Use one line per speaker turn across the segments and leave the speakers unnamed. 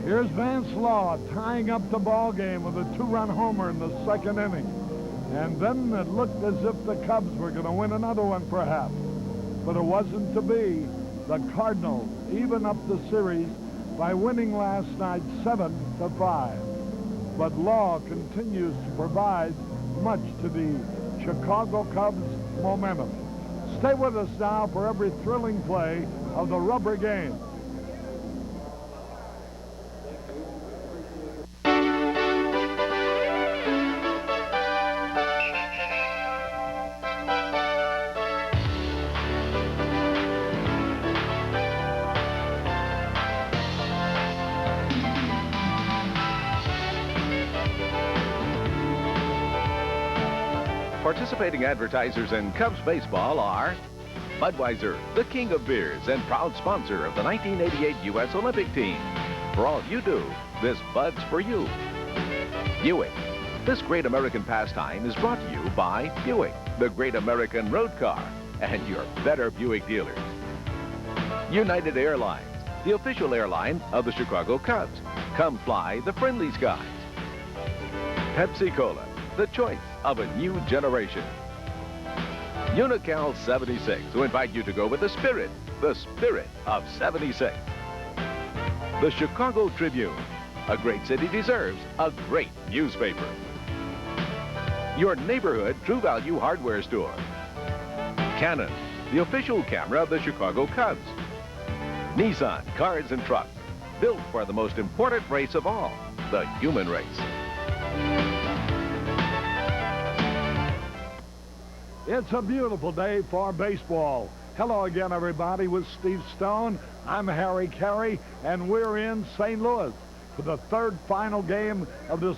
Here's Vance Law tying up the ball game with a 2-run homer in the second inning. And then it looked as if the Cubs were going to win another one perhaps. But it wasn't to be. The Cardinals even up the series by winning last night 7-5. But Law continues to provide much to the Chicago Cubs momentum. Stay with us now for every thrilling play of the rubber game.
Participating advertisers in Cubs baseball are Budweiser, the king of beers and proud sponsor of the 1988 U.S. Olympic team. For all you do, this Bud's for you. Buick. This great American pastime is brought to you by Buick, the great American road car, and your better Buick dealers. United Airlines, the official airline of the Chicago Cubs. Come fly the friendly skies. Pepsi-Cola, the choice of a new generation. Unical 76, who invite you to go with the spirit of 76. The Chicago Tribune, a great city deserves a great newspaper. Your neighborhood True Value hardware store. Canon, the official camera of the Chicago Cubs. Nissan Cars and Trucks, built for the most important race of all, the human race.
It's a beautiful day for baseball. Hello again, everybody, with Steve Stone. I'm Harry Caray, and we're in St. Louis for the third final game of this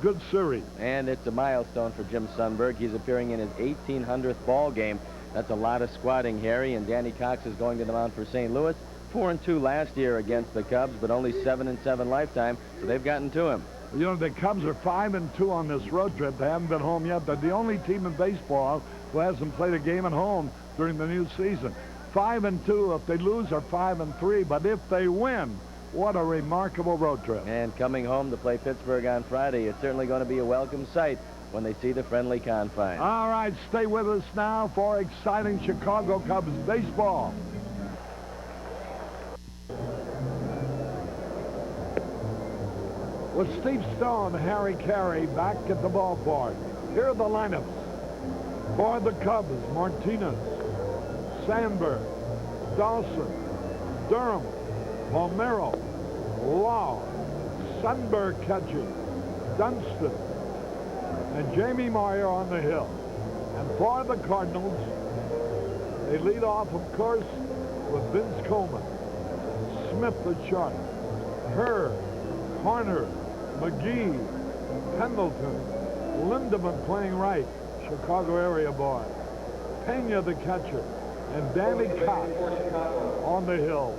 good series.
And it's a milestone for Jim Sundberg. He's appearing in his 1800th ball game. That's a lot of squatting, Harry, and Danny Cox is going to the mound for St. Louis. 4-2 last year against the Cubs, but only 7-7 lifetime, so they've gotten to him.
You know, the Cubs are 5-2 on this road trip. They haven't been home yet. They're the only team in baseball who hasn't played a game at home during the new season. 5-2. If they lose, are 5-3. But if they win, what a remarkable road trip.
And coming home to play Pittsburgh on Friday, it's certainly going to be a welcome sight when they see the friendly confines.
All right, stay with us now for exciting Chicago Cubs baseball. With Steve Stone, Harry Caray back at the ballpark. Here are the lineups. For the Cubs, Martinez, Sandberg, Dawson, Durham, Palmero, Law, Sundberg catching, Dunston, and Jamie Meyer on the hill. And for the Cardinals, they lead off, of course, with Vince Coleman, Smith the short, Hurd, Horner, McGee, Pendleton, Lindemann playing right, Chicago area boy, Pena the catcher, and Danny Cox on the hill.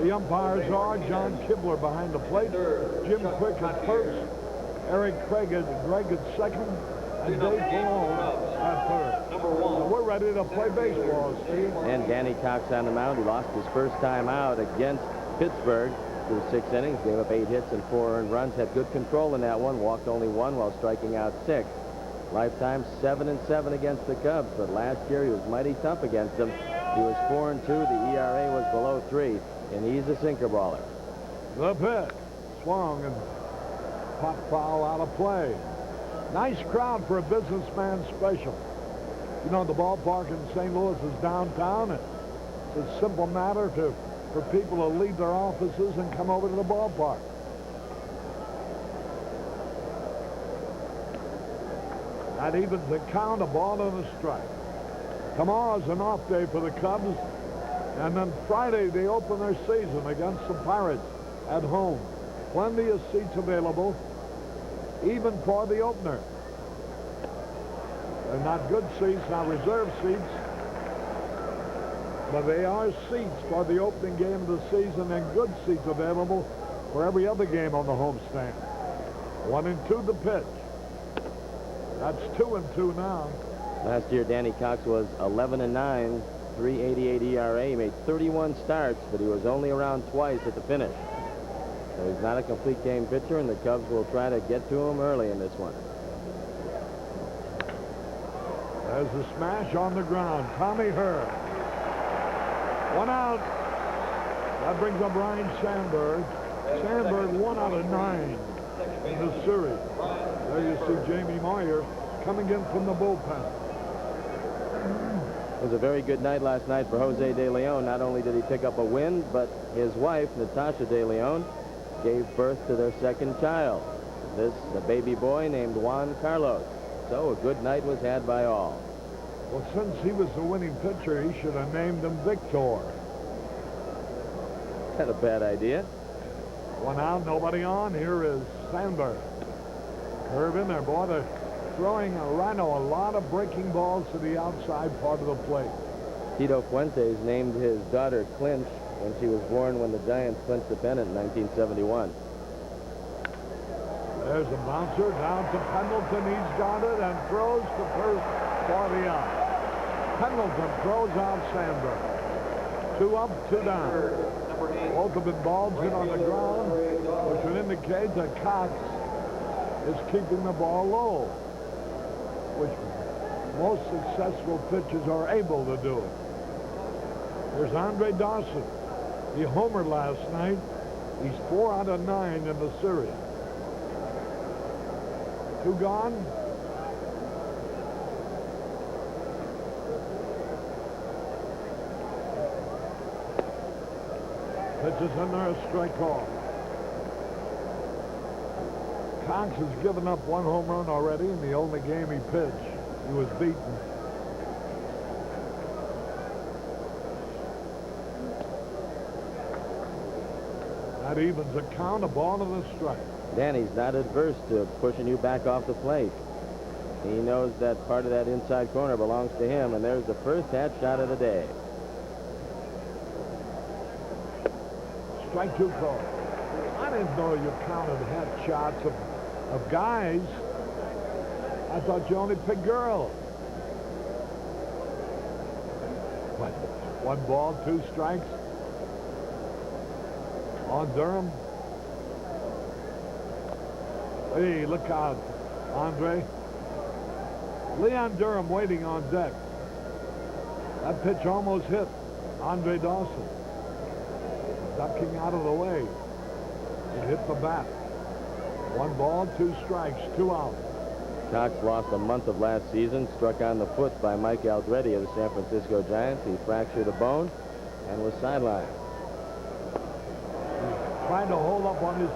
The umpires are John Kibler behind the plate, Jim Quick at first, Eric Greg at second, and Dave Malone at third. So we're ready to play baseball, Steve.
And Danny Cox on the mound. He lost his first time out against Pittsburgh. Through 6 innings, gave up 8 hits and 4 earned runs, had good control in that one, walked only 1 while striking out 6. Lifetime 7-7 against the Cubs, but last year he was mighty tough against them. He was 4-2, the ERA was below 3, and he's a sinker baller.
The pitch, swung and pop foul out of play. Nice crowd for a businessman special. You know, the ballpark in St. Louis is downtown, and it's a simple matter for people to leave their offices and come over to the ballpark. That evens the count, a ball and a strike. Tomorrow's an off day for the Cubs, and then Friday they open their season against the Pirates at home. Plenty of seats available, even for the opener. They're not good seats, not reserve seats, but they are seats for the opening game of the season, and good seats available for every other game on the homestand. 1-2 the pitch. That's 2-2 now.
Last year, Danny Cox was 11-9, 3.88 ERA. He made 31 starts, but he was only around twice at the finish. So he's not a complete game pitcher, and the Cubs will try to get to him early in this one.
There's the smash on the ground. Tommy Herr. 1 out. That brings up Ryne Sandberg. Sandberg 1 out of 9 in the series. There you see Jamie Moyer coming in from the bullpen.
It was a very good night last night for Jose De Leon. Not only did he pick up a win, but his wife, Natasha De Leon, gave birth to their second child. This, a baby boy named Juan Carlos. So a good night was had by all.
Well, since he was the winning pitcher, he should have named him Victor.
Not a bad idea.
1 out, nobody on. Here is Sandberg. Curve in there, boy. They're throwing a Rhino a lot of breaking balls to the outside part of the plate.
Tito Fuentes named his daughter Clinch when she was born when the Giants clinched the pennant in 1971.
There's a bouncer down to Pendleton. He's got it and throws to first for the out. Pendleton throws out Sandberg. 2 up, 2 down. Both of the balls hit on the ground, which would indicate that Cox is keeping the ball low, which most successful pitchers are able to do. There's Andre Dawson. He homered last night. He's 4 out of 9 in the series. 2 gone. Pitches in there, a strike call. Cox has given up 1 home run already in the only game he pitched. He was beaten. That evens the count, a ball and a strike.
Danny's not adverse to pushing you back off the plate. He knows that part of that inside corner belongs to him, and there's the first hat shot of the day.
Strike 2 call. I didn't know you counted head shots of guys. I thought you only picked girls. What? 1 ball, 2 strikes on Durham. Hey, look out, Andre. Leon Durham waiting on deck. That pitch almost hit Andre Dawson. Ducking out of the way. It hit the bat. 1 ball, 2 strikes, 2 out.
Cox lost a month of last season, struck on the foot by Mike Aldrete of the San Francisco Giants. He fractured a bone and was sidelined.
He's trying to hold up on his...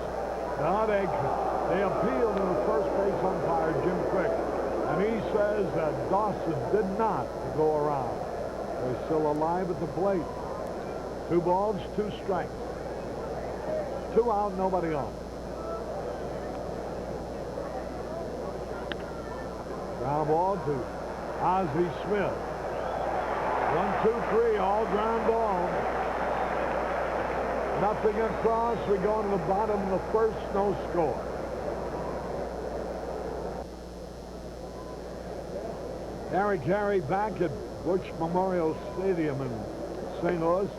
Now they appeal to the first base umpire, Jim Crick, and he says that Dawson did not go around. They're still alive at the plate. 2 balls, 2 strikes. 2 out, nobody on. Ground ball to Ozzie Smith. 1, 2, 3, all ground ball. Nothing across. We go to the bottom of the first, no score. Harry Caray back at Busch Memorial Stadium in St. Louis.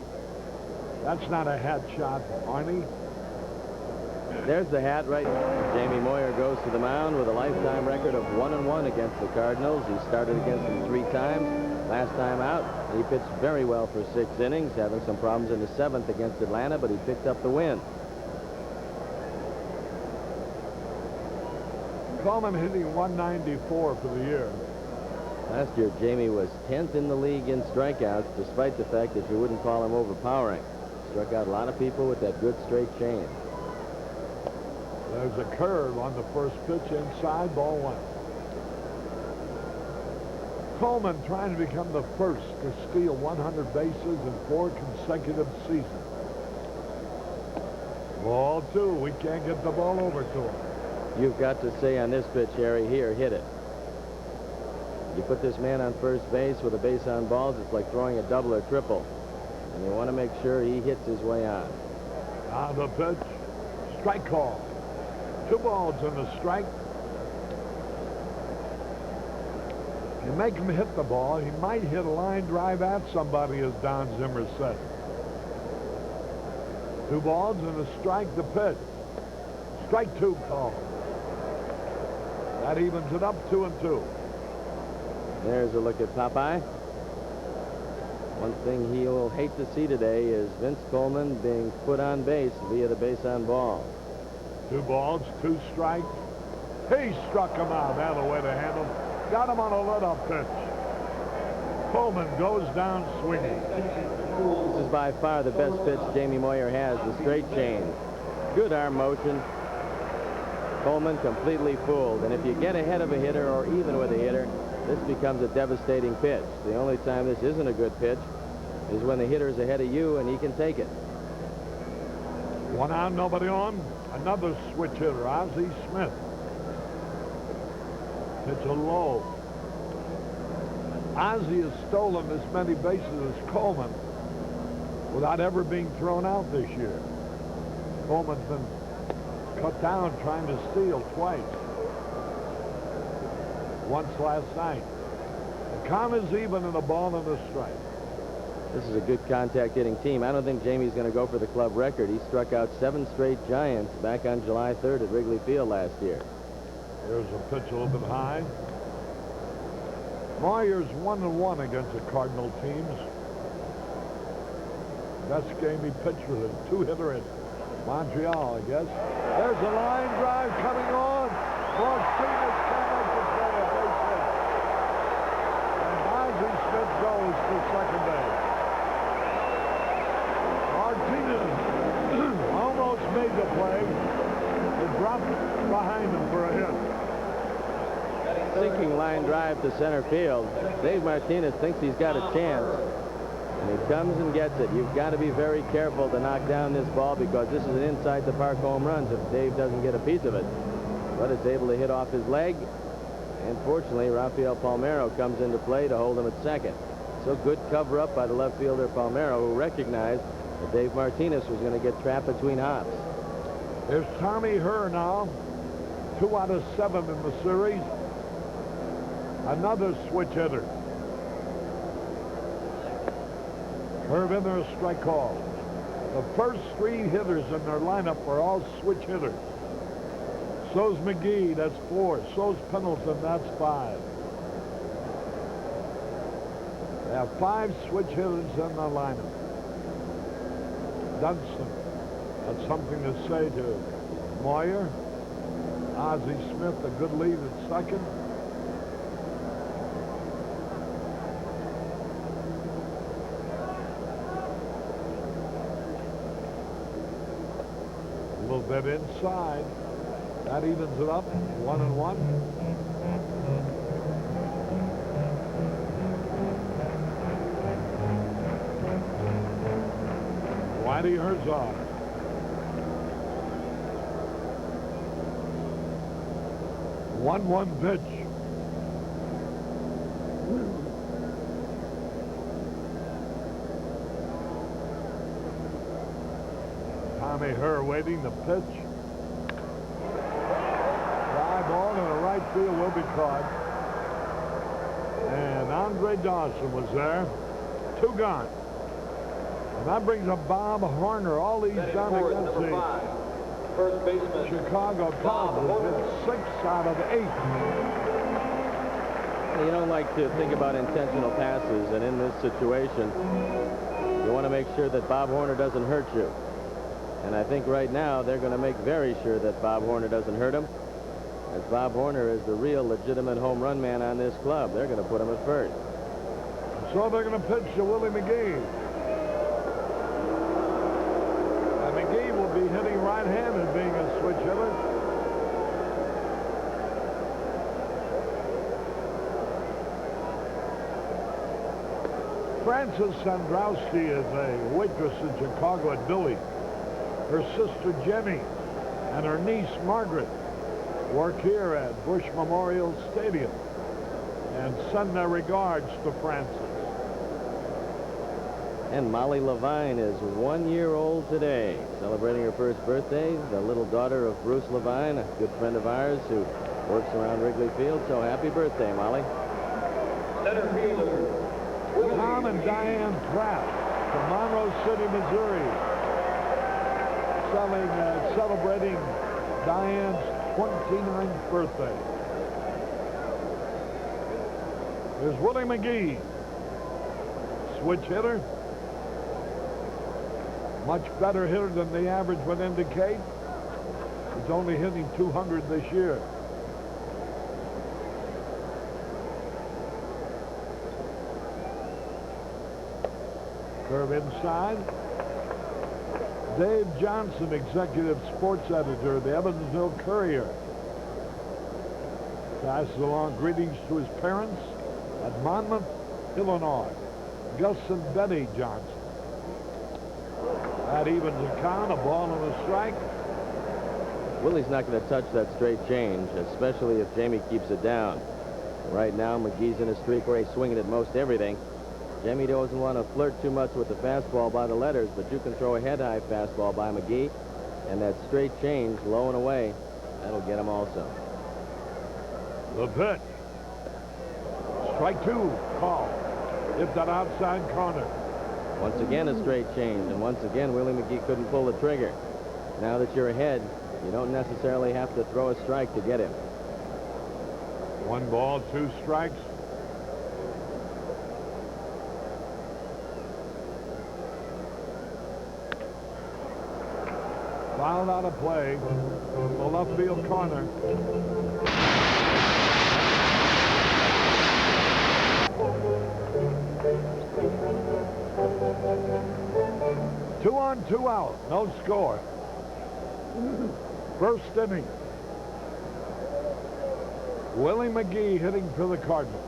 That's not a hat shot, Arnie.
There's the hat right. Jamie Moyer goes to the mound with a lifetime record of 1-1 against the Cardinals. He started against them 3 times. Last time out, he pitched very well for 6 innings, having some problems in the 7th against Atlanta, but he picked up the win.
Coleman hitting 194 for the year.
Last year, Jamie was 10th in the league in strikeouts, despite the fact that you wouldn't call him overpowering. Struck out a lot of people with that good straight change.
There's a curve on the first pitch inside, ball 1. Coleman trying to become the first to steal 100 bases in 4 consecutive seasons. Ball 2. We can't get the ball over to him.
You've got to say on this pitch, Harry, here, hit it. You put this man on first base with a base on balls, it's like throwing a double or triple. And you want to make sure he hits his way on.
Now the pitch. Strike call. 2 balls and a strike. If you make him hit the ball, he might hit a line drive at somebody, as Don Zimmer said. 2 balls and a strike, the pitch. Strike 2 call. That evens it up 2-2.
There's a look at Popeye. One thing he'll hate to see today is Vince Coleman being put on base via the base on ball.
2 balls, 2 strikes. He struck him out. That's the way to handle. Got him on a let-up pitch. Coleman goes down swinging.
This is by far the best pitch Jamie Moyer has, the straight change. Good arm motion. Coleman completely fooled. And if you get ahead of a hitter or even with a hitter, this becomes a devastating pitch. The only time this isn't a good pitch is when the hitter's ahead of you and he can take it.
1 out, nobody on. Another switch hitter, Ozzie Smith. It's a low. Ozzie has stolen as many bases as Coleman without ever being thrown out this year. Coleman's been cut down trying to steal twice. Once last night. The count is even in a ball and a strike.
This is a good contact hitting team. I don't think Jamie's going to go for the club record. He struck out 7 straight Giants back on July 3rd at Wrigley Field last year.
There's a pitch a little bit high. Moyer's 1-1 against the Cardinal teams. Best game he pitched with a 2-hitter in Montreal, I guess. There's a line drive coming on. Martinez can't make the play. A base hit. And Ozzie Smith goes to second base. Martinez almost made the play. It dropped behind him for a hit.
Sinking line drive to center field. Dave Martinez thinks he's got a chance. And he comes and gets it. You've got to be very careful to knock down this ball because this is an inside the park home run if Dave doesn't get a piece of it. But is able to hit off his leg. And fortunately, Rafael Palmeiro comes into play to hold him at second. So good cover up by the left fielder Palmeiro, who recognized that Dave Martinez was going to get trapped between hops.
There's Tommy Herr now. 2 out of 7 in the series. Another switch hitter. Herb in there, a strike call. The first 3 hitters in their lineup are all switch hitters. So's McGee, that's 4. So's Pendleton, that's 5. They have 5 switch hitters in their lineup. Dunston, that's something to say to Moyer. Ozzie Smith, a good lead at second. A little bit inside. That evens it up, 1-1. Whitey Herzog. One pitch. Tommy Herr waiting the pitch. Fly ball in the right field will be caught. And Andre Dawson was there. 2 gone. And that brings up Bob Horner. All he's done against the
first baseman
Chicago Cubs has been 6 out of 8.
You don't like to think about intentional passes, and in this situation, you want to make sure that Bob Horner doesn't hurt you. And I think right now they're going to make very sure that Bob Horner doesn't hurt him, as Bob Horner is the real legitimate home run man on this club. They're going to put him at first.
So they're going to pitch to Willie McGee. And McGee will be hitting right-handed, being a switch hitter. Frances Sandrowski is a waitress in Chicago at Billy. Her sister Jenny and her niece Margaret work here at Busch Memorial Stadium and send their regards to Frances.
And Molly Levine is 1 year old today, celebrating her first birthday. The little daughter of Bruce Levine, a good friend of ours who works around Wrigley Field. So happy birthday, Molly.
Center fielder
Tom and Diane Pratt from Monroe City, Missouri. celebrating Diane's 29th birthday. Here's Willie McGee. Switch hitter. Much better hitter than the average would indicate. He's only hitting 200 this year. Curve inside. Dave Johnson, executive sports editor of the Evansville Courier, passes along greetings to his parents at Monmouth, Illinois. Gus and Betty Johnson. That evens the count, a ball and a strike.
Willie's not going to touch that straight change, especially if Jamie keeps it down. Right now, McGee's in a streak where he's swinging at most everything. Jamie doesn't want to flirt too much with the fastball by the letters, but you can throw a head-high fastball by McGee, and that straight change, low and away, that'll get him also.
The pitch. Strike two, call. Hit that outside corner.
Once again, a straight change, and once again, Willie McGee couldn't pull the trigger. Now that you're ahead, you don't necessarily have to throw a strike to get him.
1 ball, 2 strikes. Fouled out of play. The left field corner. Two on, 2 out. No score. First inning. Willie McGee hitting for the Cardinals.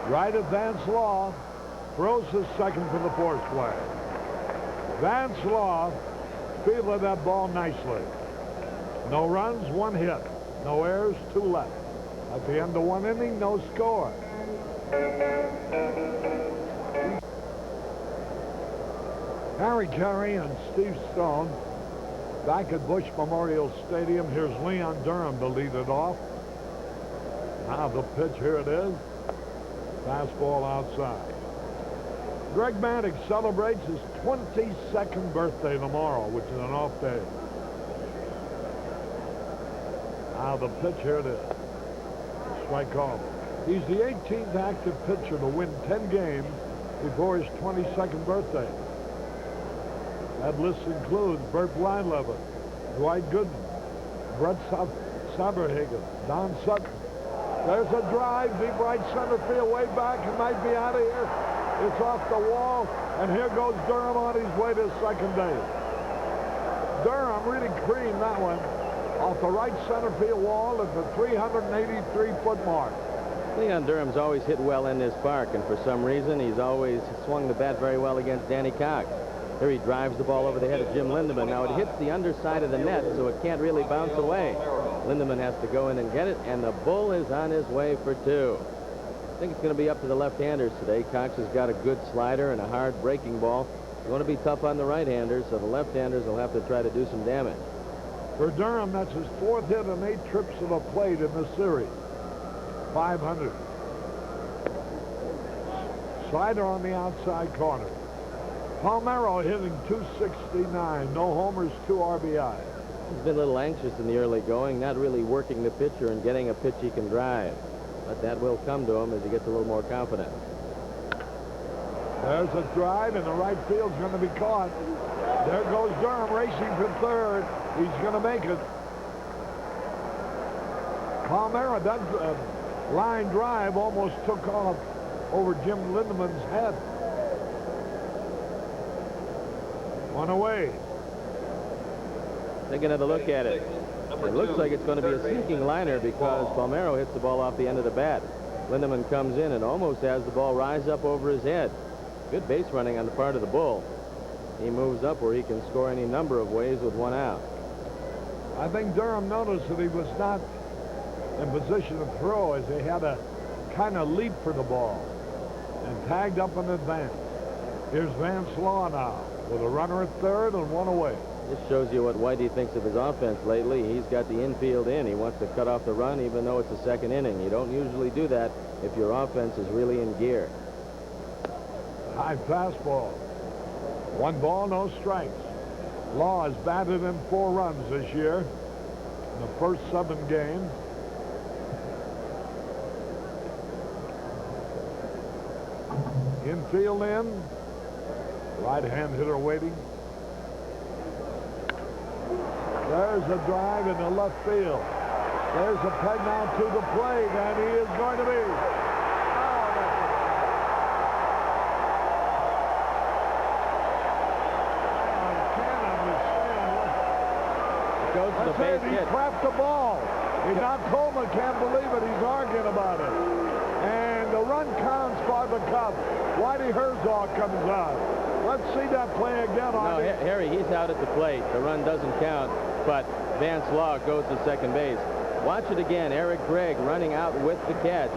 Right at Vance Law. Throws his second for the force play. Vance Law fielded that ball nicely. No runs, 1 hit. No errors, 2 left. At the end of 1 inning, no score. Caray and Steve Stone back at Busch Memorial Stadium. Here's Leon Durham to lead it off. Now the pitch, here it is. Fastball outside. Greg Maddux celebrates his 22nd birthday tomorrow, which is an off day. Now the pitch, here it is. Strike call. He's the 18th active pitcher to win 10 games before his 22nd birthday. That list includes Burt Blyleven, Dwight Gooden, Brett Saberhagen, Don Sutton. There's a drive, deep right center field, way back. It might be out of here. It's off the wall, and here goes Durham on his way to second base. Durham really creamed that one off the right center field wall at the 383-foot mark.
Leon Durham's always hit well in this park, and for some reason, he's always swung the bat very well against Danny Cox. Here he drives the ball over the head of Jim Lindeman. Now it hits the underside of the net, so it can't really bounce away. Lindeman has to go in and get it, and the bull is on his way for 2. I think it's going to be up to the left-handers today. Cox has got a good slider and a hard breaking ball. It's going to be tough on the right-handers, so the left-handers will have to try to do some damage.
For Durham, that's his 4th hit and 8 trips to the plate in the series. 500. Slider on the outside corner. Palmeiro hitting 269. No homers, 2 RBI.
He's been a little anxious in the early going, not really working the pitcher and getting a pitch he can drive. But that will come to him as he gets a little more confident.
There's a drive, and the right field's going to be caught. There goes Durham racing for third. He's going to make it. Palmeiro, that line drive almost took off over Jim Lindeman's head. 1 away.
Take another look at it. It looks like it's going to be a sinking liner because Palmeiro hits the ball off the end of the bat. Lindeman comes in and almost has the ball rise up over his head. Good base running on the part of the bull. He moves up where he can score any number of ways with 1 out.
I think Durham noticed that he was not in position to throw as he had a kind of leap for the ball and tagged up in advance. Here's Vance Law now with a runner at third and 1 away.
This shows you what Whitey thinks of his offense lately. He's got the infield in. He wants to cut off the run even though it's the second inning. You don't usually do that if your offense is really in gear.
High fastball. 1 ball, no strikes. Law has batted in 4 runs this year in the first 7 games. Infield in. Right-hand hitter waiting. There's a drive in the left field. There's a peg now to the plate, and he is going to be.
Goes to the base
He
hit.
trapped the ball. Now Coleman can't believe it. He's arguing about it. And the run counts for the Cubs. Whitey Herzog comes out. Let's see that play again.
No, Harry, he's out at the plate. The run doesn't count, but Vance Law goes to second base. Watch it again. Eric Gregg running out with the catch.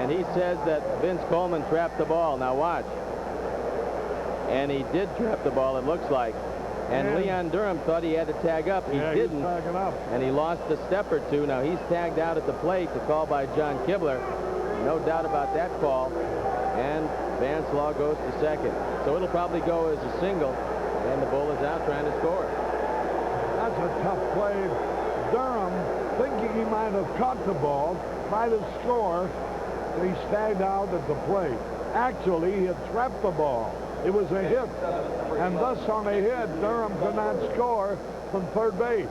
And he says that Vince Coleman trapped the ball. Now watch. And he did trap the ball, it looks like. And Leon Durham thought he had to tag up. He didn't.
He's tagging up.
And he lost a step or two. Now he's tagged out at the plate. The call by John Kibler. No doubt about that call. And Vance Law goes to second. So it'll probably go as a single. And the bull is out trying to score.
That's a tough play. Durham, thinking he might have caught the ball, tried to score. He tagged out at the plate. Actually, he had trapped the ball. It was a hit. And thus on a hit, Durham could not score from third base.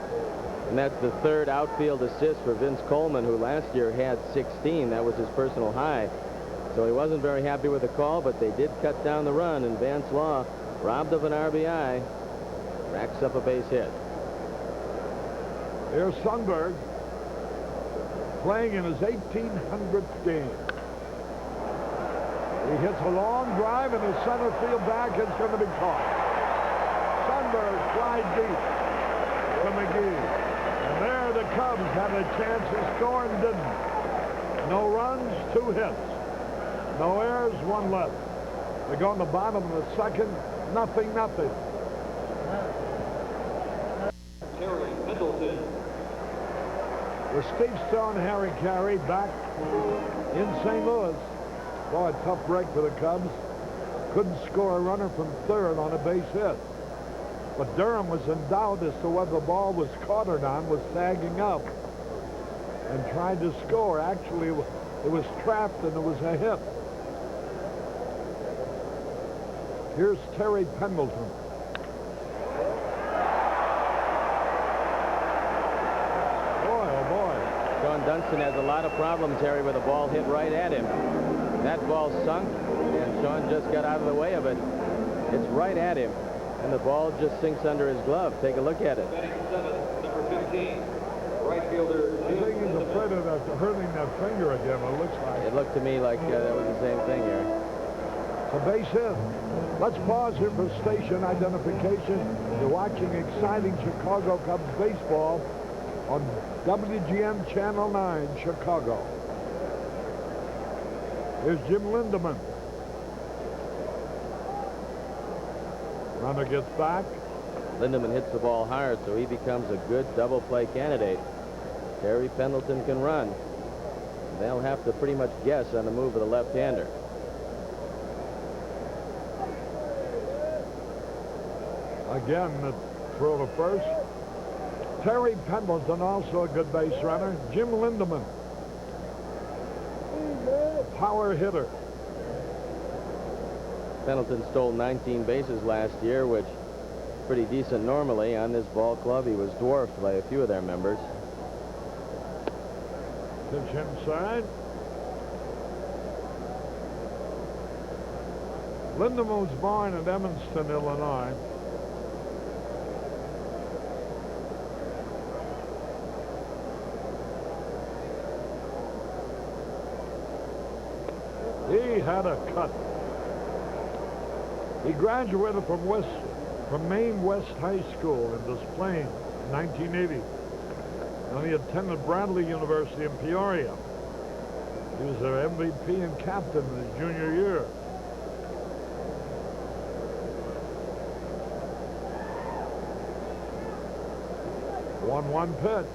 And that's the 3rd outfield assist for Vince Coleman, who last year had 16. That was his personal high. So he wasn't very happy with the call, but they did cut down the run, and Vance Law, robbed of an RBI, racks up a base hit.
Here's Sundberg playing in his 1800th game. He hits a long drive in the center field back. It's going to be caught. Sundberg fly deep to McGee. And there the Cubs had a chance to score and didn't. No runs, 2 hits. No errors, 1 left. They go in the bottom of the second. 0-0.
Caray Pendleton.
With Steve Stone, Harry Caray back in St. Louis. Boy, a tough break for the Cubs. Couldn't score a runner from third on a base hit. But Durham was in doubt as to whether the ball was caught or not, was tagging up and tried to score. Actually, it was trapped and it was a hit. Here's Terry Pendleton. Boy, oh boy.
Sean Dunston has a lot of problems, Harry, with a ball hit right at him. That ball sunk, and Sean just got out of the way of it. It's right at him, and the ball just sinks under his glove. Take a look at it.
Batting 7th, number 15, right fielder.
I think he's afraid of hurting that finger again, it looks like.
It looked to me like that was the same thing here.
A base hit. Let's pause here for station identification. You're watching exciting Chicago Cubs baseball on WGN Channel 9, Chicago. Here's Jim Lindeman. Runner gets back.
Lindeman hits the ball hard, so he becomes a good double play candidate. Terry Pendleton can run. They'll have to pretty much guess on the move of the left-hander.
Again, the throw to first. Terry Pendleton, also a good base runner. Jim Lindeman, power hitter.
Pendleton stole 19 bases last year, which is pretty decent normally. On this ball club, he was dwarfed by a few of their members.
Pitch inside. Lindeman was born in Evanston, Illinois. He had a cut. He graduated from Maine West High School in Des Plaines in 1980. And he attended Bradley University in Peoria. He was their MVP and captain in his junior year. 1-1 pitch.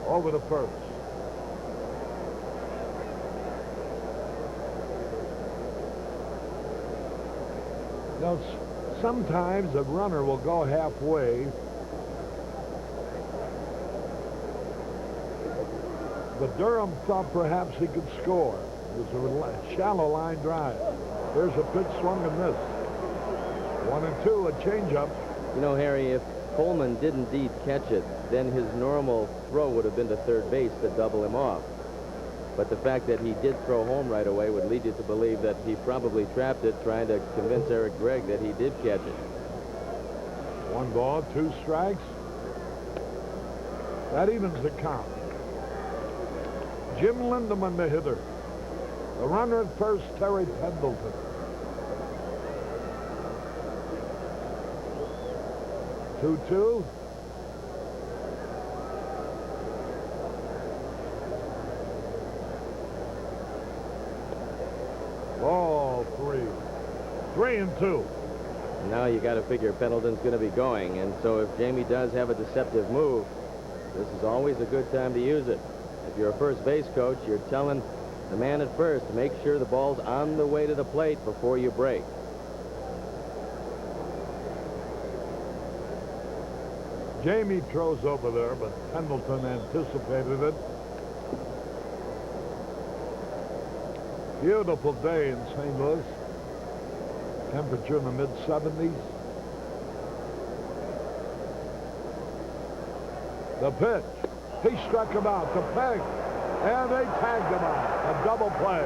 Over the first. Now, sometimes a runner will go halfway, but Durham thought perhaps he could score. It was a shallow line drive. There's a pitch swung and missed. 1-2, a changeup.
You know, Harry, if Coleman did indeed catch it, then his normal throw would have been to third base to double him off. But the fact that he did throw home right away would lead you to believe that he probably trapped it, trying to convince Eric Gregg that he did catch it.
1 ball, 2 strikes. That evens the count. Jim Lindemann, the hitter. The runner at first, Terry Pendleton. 2-2. Ball 3. 3-2.
Now you got to figure Pendleton's going to be going, and so if Jamie does have a deceptive move, this is always a good time to use it. If you're a first base coach, you're telling the man at first to make sure the ball's on the way to the plate before you break.
Jamie throws over there, but Pendleton anticipated it. Beautiful day in St. Louis. Temperature in the mid-70s. The pitch. He struck him out. The peg. And they tagged him out. A double play.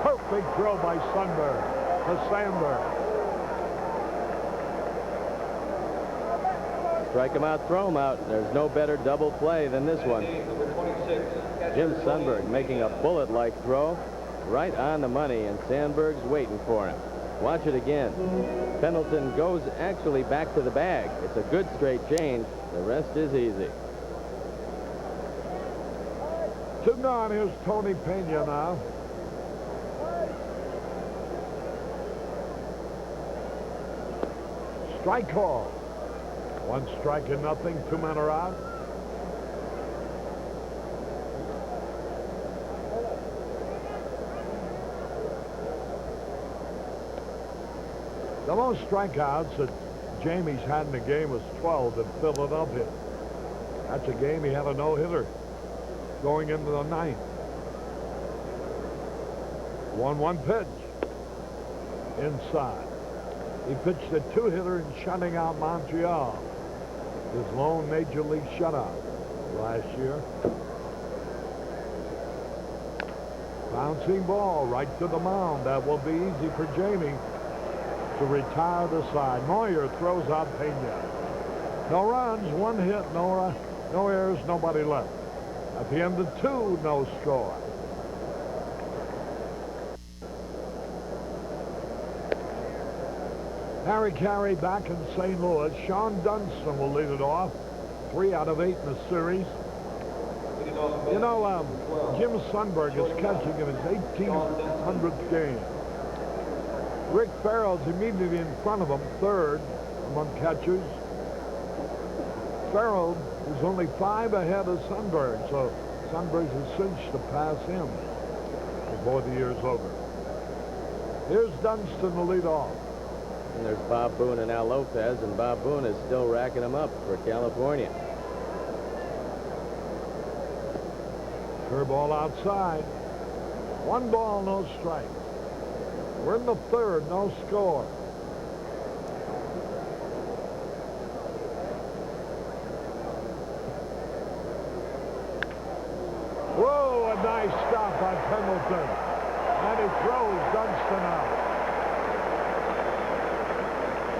Perfect throw by Sundberg to Sandberg.
Strike him out, throw him out. There's no better double play than this one. Jim Sundberg making a bullet-like throw right on the money, and Sandberg's waiting for him. Watch it again. Pendleton goes actually back to the bag. It's a good straight change. The rest is easy.
2 gone. Here's Tony Pena now. Strike call. 1 strike and nothing. 2 men are out. The most strikeouts that Jamie's had in the game was 12 in Philadelphia. That's a game he had a no-hitter going into the 9th. 1-1 pitch. Inside. He pitched a 2-hitter in shutting out Montreal. His lone major league shutout last year. Bouncing ball right to the mound. That will be easy for Jamie to retire the side. Moyer throws out Pena. No runs, 1 hit, no errors, nobody left. At the end of 2, no score. Harry Caray back in St. Louis. Sean Dunston will lead it off. 3 out of 8 in the series. You know, Jim Sundberg is catching in his 1800th game. Rick Farrell's immediately in front of him, 3rd among catchers. Farrell is only 5 ahead of Sundberg, so Sundberg's a cinch to pass him before the year's over. Here's Dunston to lead off.
And there's Bob Boone and Al Lopez, and Bob Boone is still racking them up for California.
Curveball outside. 1 ball, no strike. We're in the 3rd, no score. Whoa, a nice stop by Pendleton. And he throws Dunston out.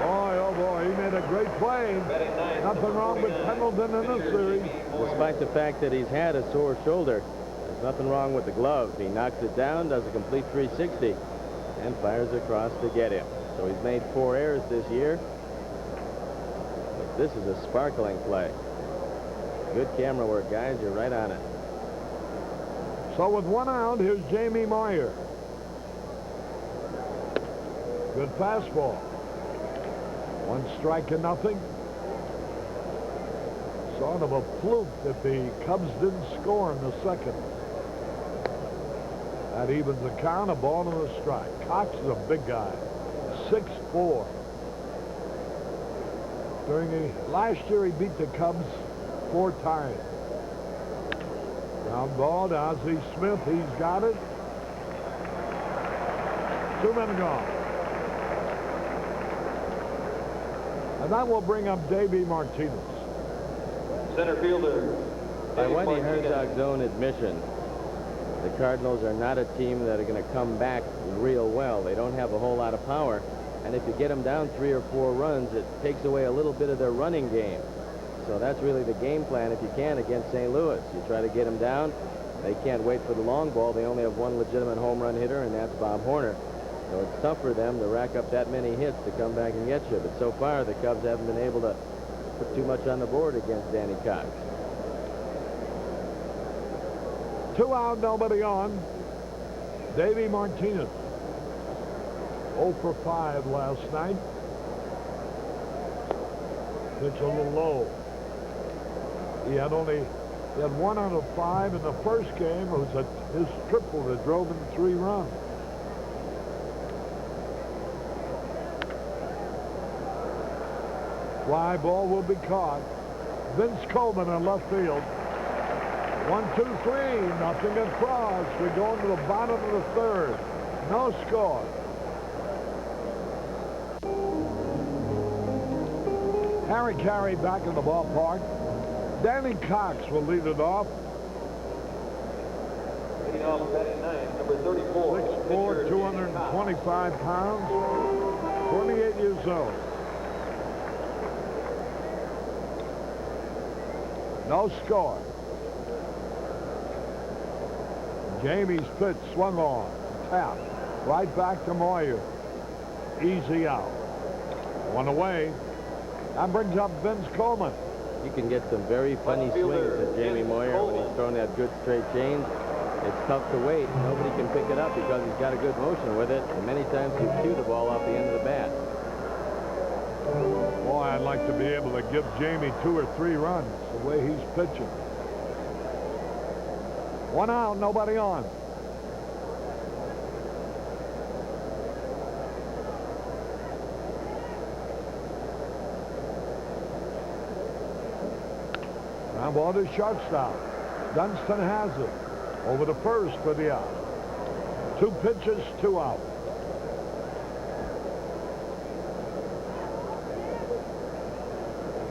Boy, oh boy, he made a great play. Nothing wrong with Pendleton in this series.
Despite the fact that he's had a sore shoulder, there's nothing wrong with the glove. He knocks it down, does a complete 360, and fires across to get him. So he's made 4 errors this year. But this is a sparkling play. Good camera work, guys. You're right on it.
So with 1 out, here's Jamie Moyer. Good fastball. 1 strike and nothing. Sort of a fluke that the Cubs didn't score in the second. That evens the count. A ball and a strike. Cox is a big guy. 6'4". Last year he beat the Cubs 4 times. Ground ball to Ozzie Smith. He's got it. 2 men gone. And that will bring up Davey Martinez.
Center fielder.
By Wendy Herzog's own admission, the Cardinals are not a team that are going to come back real well. They don't have a whole lot of power. And if you get them down 3 or 4 runs, it takes away a little bit of their running game. So that's really the game plan if you can against St. Louis. You try to get them down. They can't wait for the long ball. They only have 1 legitimate home run hitter, and that's Bob Horner. So it's tough for them to rack up that many hits to come back and get you. But so far, the Cubs haven't been able to put too much on the board against Danny Cox.
2 out, nobody on. Davey Martinez. 0 for 5 last night. Pitch a little low. He had 1 out of 5 in the first game. It was his triple that drove him 3 runs. Fly ball will be caught. Vince Coleman in left field. 1, 2, 3. Nothing across. We go into the bottom of the 3rd. No score. Harry Caray back in the ballpark. Danny Cox will lead it off.
Leading off batting 9, number 34.
6'4", 225 pounds, 28 years old. No score. Jamie's pitch swung on. Tap. Right back to Moyer. Easy out. 1 away. That brings up Vince Coleman.
You can get some very funny swings at Jamie Moyer when he's throwing that good straight change. It's tough to wait. Nobody can pick it up because he's got a good motion with it. And many times you cue the ball off the end of the bat.
Boy, I'd like to be able to give Jamie 2 or 3 runs the way he's pitching. 1 out, nobody on. Ground ball to shortstop. Dunston has it. Over to first for the out. 2 pitches, 2 out.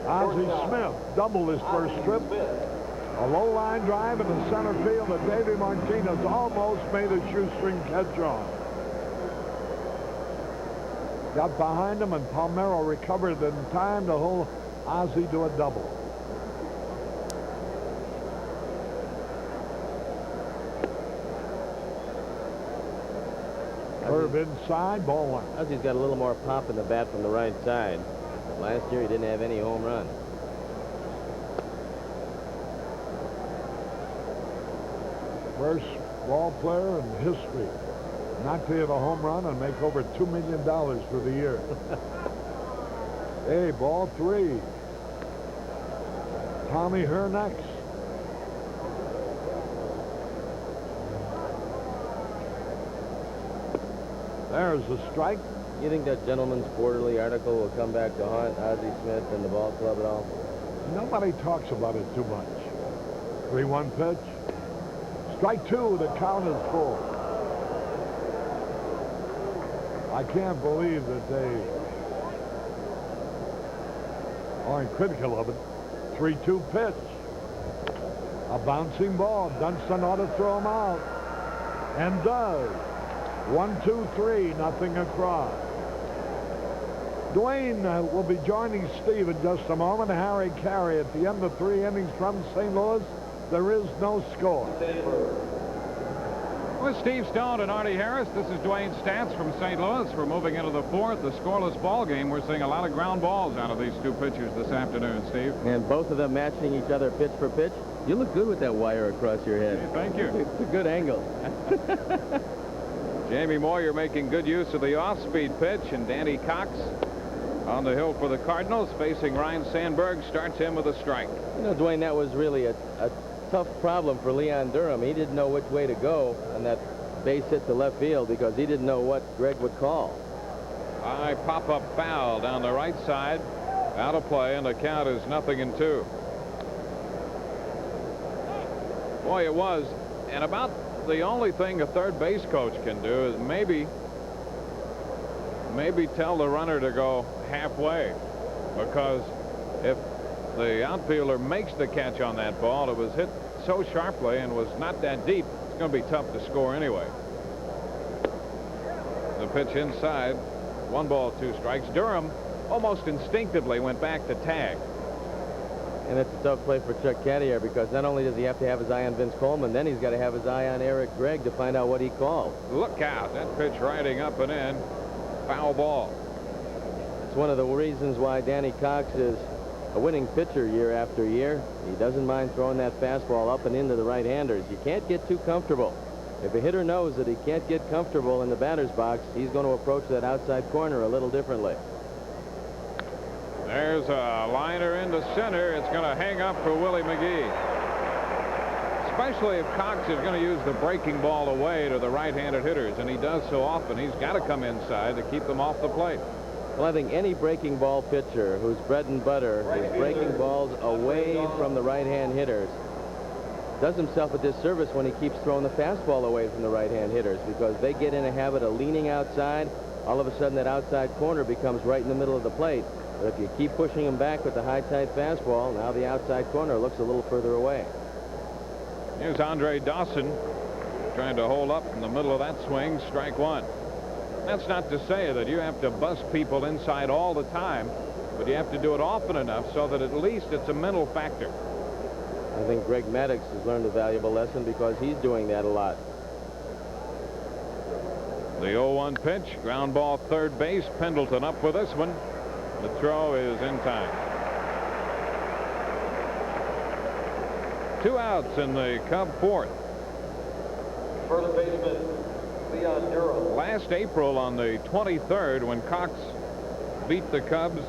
Ozzie Smith doubled his first trip. A low line drive in the center field that Davey Martinez almost made a shoestring catch on. Got behind him, and Palmeiro recovered in time to hold Ozzie to a double. Curve inside, ball 1.
Ozzie's got a little more pop in the bat from the right side. Last year he didn't have any home runs.
First ball player in history not to hit a home run and make over $2 million for the year. Hey, ball 3. Tommy Hernex. There's the strike.
You think that Gentleman's Quarterly article will come back to haunt Ozzie Smith and the ball club at all?
Nobody talks about it too much. 3-1 pitch. Strike 2. The count is full. I can't believe that they aren't critical of it. 3-2 pitch. A bouncing ball. Dunston ought to throw him out. And does. 1, 2, 3. Nothing across. Dwayne will be joining Steve in just a moment. Harry Caray at the end of 3 innings from St. Louis. There is no score.
With Steve Stone and Artie Harris, this is Dwayne Stats from St. Louis. We're moving into the 4th, the scoreless ball game. We're seeing a lot of ground balls out of these 2 pitchers this afternoon, Steve.
And both of them matching each other pitch for pitch. You look good with that wire across your head.
Hey, thank you.
It's a good angle.
Jamie Moyer making good use of the off-speed pitch, and Danny Cox On the hill for the Cardinals, facing Ryan Sandberg, starts him with a strike.
You know, Dwayne, that was really a tough problem for Leon Durham. He didn't know which way to go on that base hit to left field because he didn't know what Greg would call.
High pop-up foul down the right side. Out of play, and the count is 0-2. Boy, it was. And about the only thing a third base coach can do is maybe tell the runner to go halfway, because if the outfielder makes the catch on that ball, it was hit so sharply and was not that deep, it's going to be tough to score anyway. The pitch inside, 1 ball, 2 strikes. Durham almost instinctively went back to tag.
And it's a tough play for Chuck Cattier, because not only does he have to have his eye on Vince Coleman, then he's got to have his eye on Eric Gregg to find out what he called.
Look out. That pitch riding up and in. Foul ball.
It's one of the reasons why Danny Cox is a winning pitcher year after year. He doesn't mind throwing that fastball up and into the right-handers. You can't get too comfortable. If a hitter knows that he can't get comfortable in the batter's box, he's going to approach that outside corner a little differently.
There's a liner into center. It's going to hang up for Willie McGee. Especially if Cox is going to use the breaking ball away to the right-handed hitters, and he does so often. He's got to come inside to keep them off the plate.
Well, I think any breaking ball pitcher whose bread and butter is breaking balls away from the right-hand hitters does himself a disservice when he keeps throwing the fastball away from the right-hand hitters, because they get in a habit of leaning outside. All of a sudden, that outside corner becomes right in the middle of the plate. But if you keep pushing him back with the high-tight fastball, now the outside corner looks a little further away.
Here's Andre Dawson trying to hold up in the middle of that swing. Strike 1. That's not to say that you have to bust people inside all the time, but you have to do it often enough so that at least it's a mental factor.
I think Greg Maddux has learned a valuable lesson, because he's doing that a lot.
The 0-1 pitch, ground ball, third base. Pendleton up with this one. The throw is in time. 2 outs in the Cub fourth.
First baseman Leon Durham.
Last April on the 23rd, when Cox beat the Cubs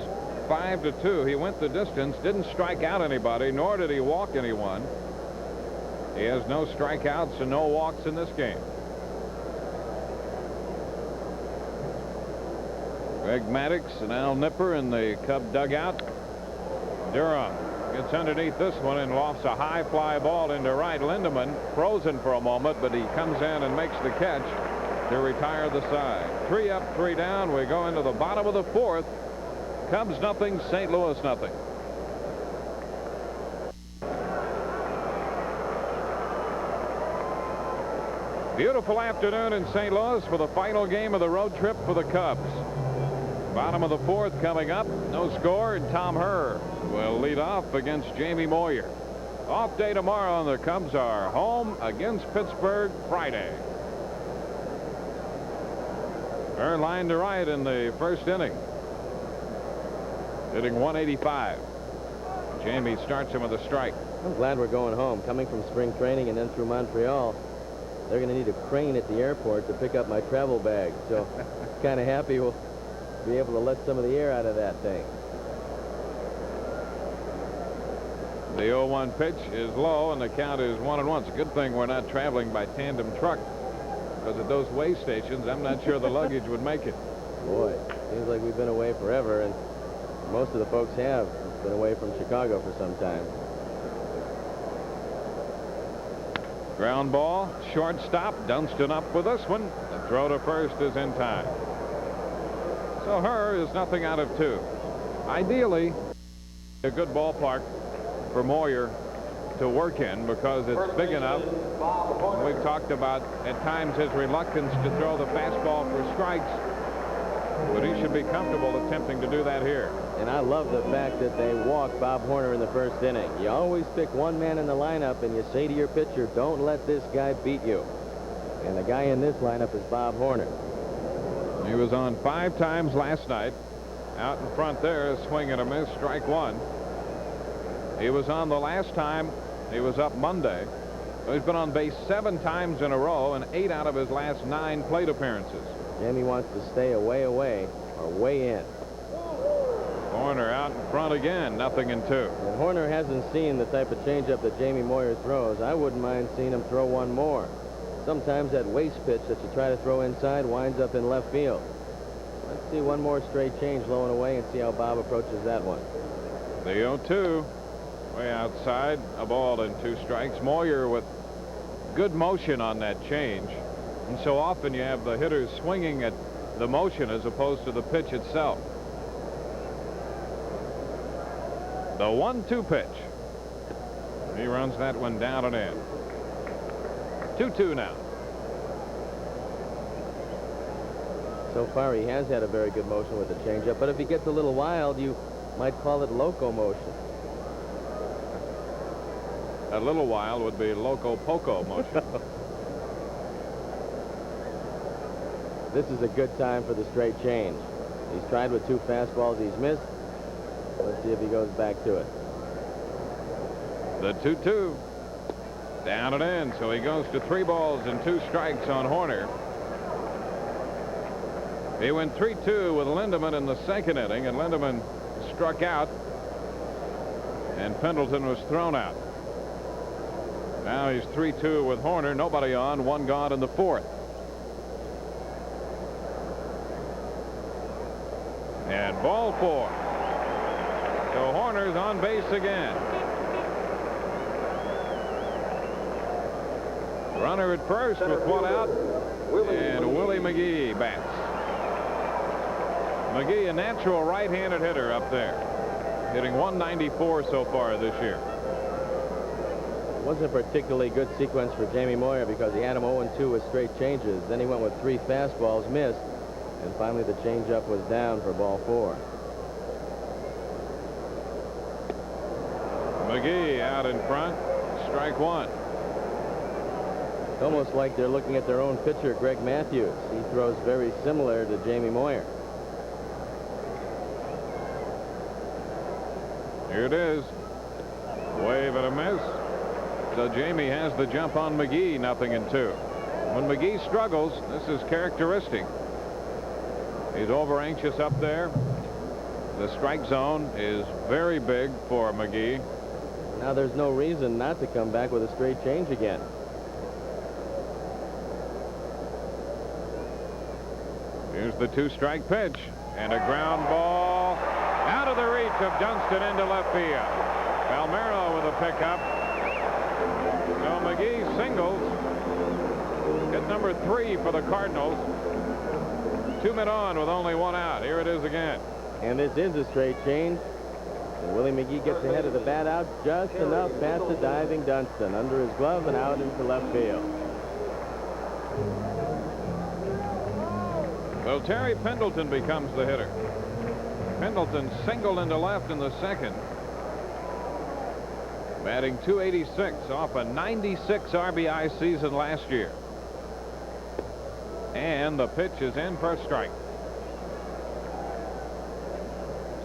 5-2, he went the distance, didn't strike out anybody, nor did he walk anyone. He has no strikeouts and no walks in this game. Greg Maddux and Al Nipper in the Cub dugout. Durham gets underneath this one and lofts a high fly ball into right. Lindemann frozen for a moment, but he comes in and makes the catch to retire the side. 3 up, 3 down. We go into the bottom of the fourth. Cubs nothing, St. Louis nothing. Beautiful afternoon in St. Louis for the final game of the road trip for the Cubs. Bottom of the fourth coming up. No score, and Tom Herr will lead off against Jamie Moyer. Off day tomorrow, and the Cubs are home against Pittsburgh Friday. Herr lined to right in the first inning, hitting 185. Jamie starts him with a strike.
I'm glad we're going home. Coming from spring training and then through Montreal, they're going to need a crane at the airport to pick up my travel bag. So kind of happy we'll be able to let some of the air out of that thing.
The 0-1 pitch is low, and the count is 1-1. It's a good thing we're not traveling by tandem truck, because at those way stations, I'm not sure the luggage would make it.
Boy, seems like we've been away forever, and most of the folks have been away from Chicago for some time.
Ground ball, shortstop. Dunston up with this one. The throw to first is in time. So Herr is nothing out of 2. Ideally, a good ballpark for Moyer to work in, because it's big enough. And we've talked about at times his reluctance to throw the fastball for strikes, but he should be comfortable attempting to do that here.
And I love the fact that they walk Bob Horner in the first inning. You always pick one man in the lineup, and you say to your pitcher, don't let this guy beat you. And the guy in this lineup is Bob Horner.
He was on 5 times last night. Out in front there, a swing and a miss, strike 1. He was on the last time. He was up Monday. He's been on base 7 times in a row, and 8 out of his last 9 plate appearances.
Jamie wants to stay away or way in.
Horner out in front again, 0-2.
And Horner hasn't seen the type of changeup that Jamie Moyer throws. I wouldn't mind seeing him throw one more. Sometimes that waste pitch that you try to throw inside winds up in left field. Let's see one more straight change low and away and see how Bob approaches that one.
The 0-2, way outside, a ball and 2 strikes. Moyer with good motion on that change. And so often you have the hitters swinging at the motion as opposed to the pitch itself. The 1-2 pitch. He runs that one down and in. 2-2 now.
So far he has had a very good motion with the changeup, but if he gets a little wild, you might call it locomotion.
A little wild would be loco poco motion.
This is a good time for the straight change. He's tried with 2 fastballs. He's missed. Let's see if he goes back to it.
The 2-2. Down and in. So he goes to 3 balls and 2 strikes on Horner. He went 3-2 with Lindeman in the 2nd inning, and Lindeman struck out, and Pendleton was thrown out. Now he's 3-2 with Horner. Nobody on. 1 gone in the 4th. And ball 4. So Horner's on base again. Runner at first with 1 out, and Willie McGee bats. McGee, a natural right-handed hitter up there, hitting 194 so far this year.
Wasn't a particularly good sequence for Jamie Moyer because he had him 0-2 with straight changes. Then he went with 3 fastballs, missed, and finally the changeup was down for ball 4.
McGee out in front, strike 1.
It's almost like they're looking at their own pitcher, Greg Matthews. He throws very similar to Jamie Moyer.
Here it is. Wave and a miss. So Jamie has the jump on McGee, 0-2. When McGee struggles, this is characteristic. He's over anxious up there. The strike zone is very big for McGee.
Now there's no reason not to come back with a straight change again.
Here's the 2-strike pitch, and a ground ball out of the reach of Dunston into left field. Palmeiro with a pickup. So McGee singles. Hit number 3 for the Cardinals. 2 men on with only 1 out. Here it is again.
And this is a straight change. And Willie McGee gets ahead of the bat out just enough past the diving Dunston. Under his glove and out into left field.
Well, Terry Pendleton becomes the hitter. Pendleton singled into left in the 2nd. Batting .286 off a 96 RBI season last year. And the pitch is in for a strike.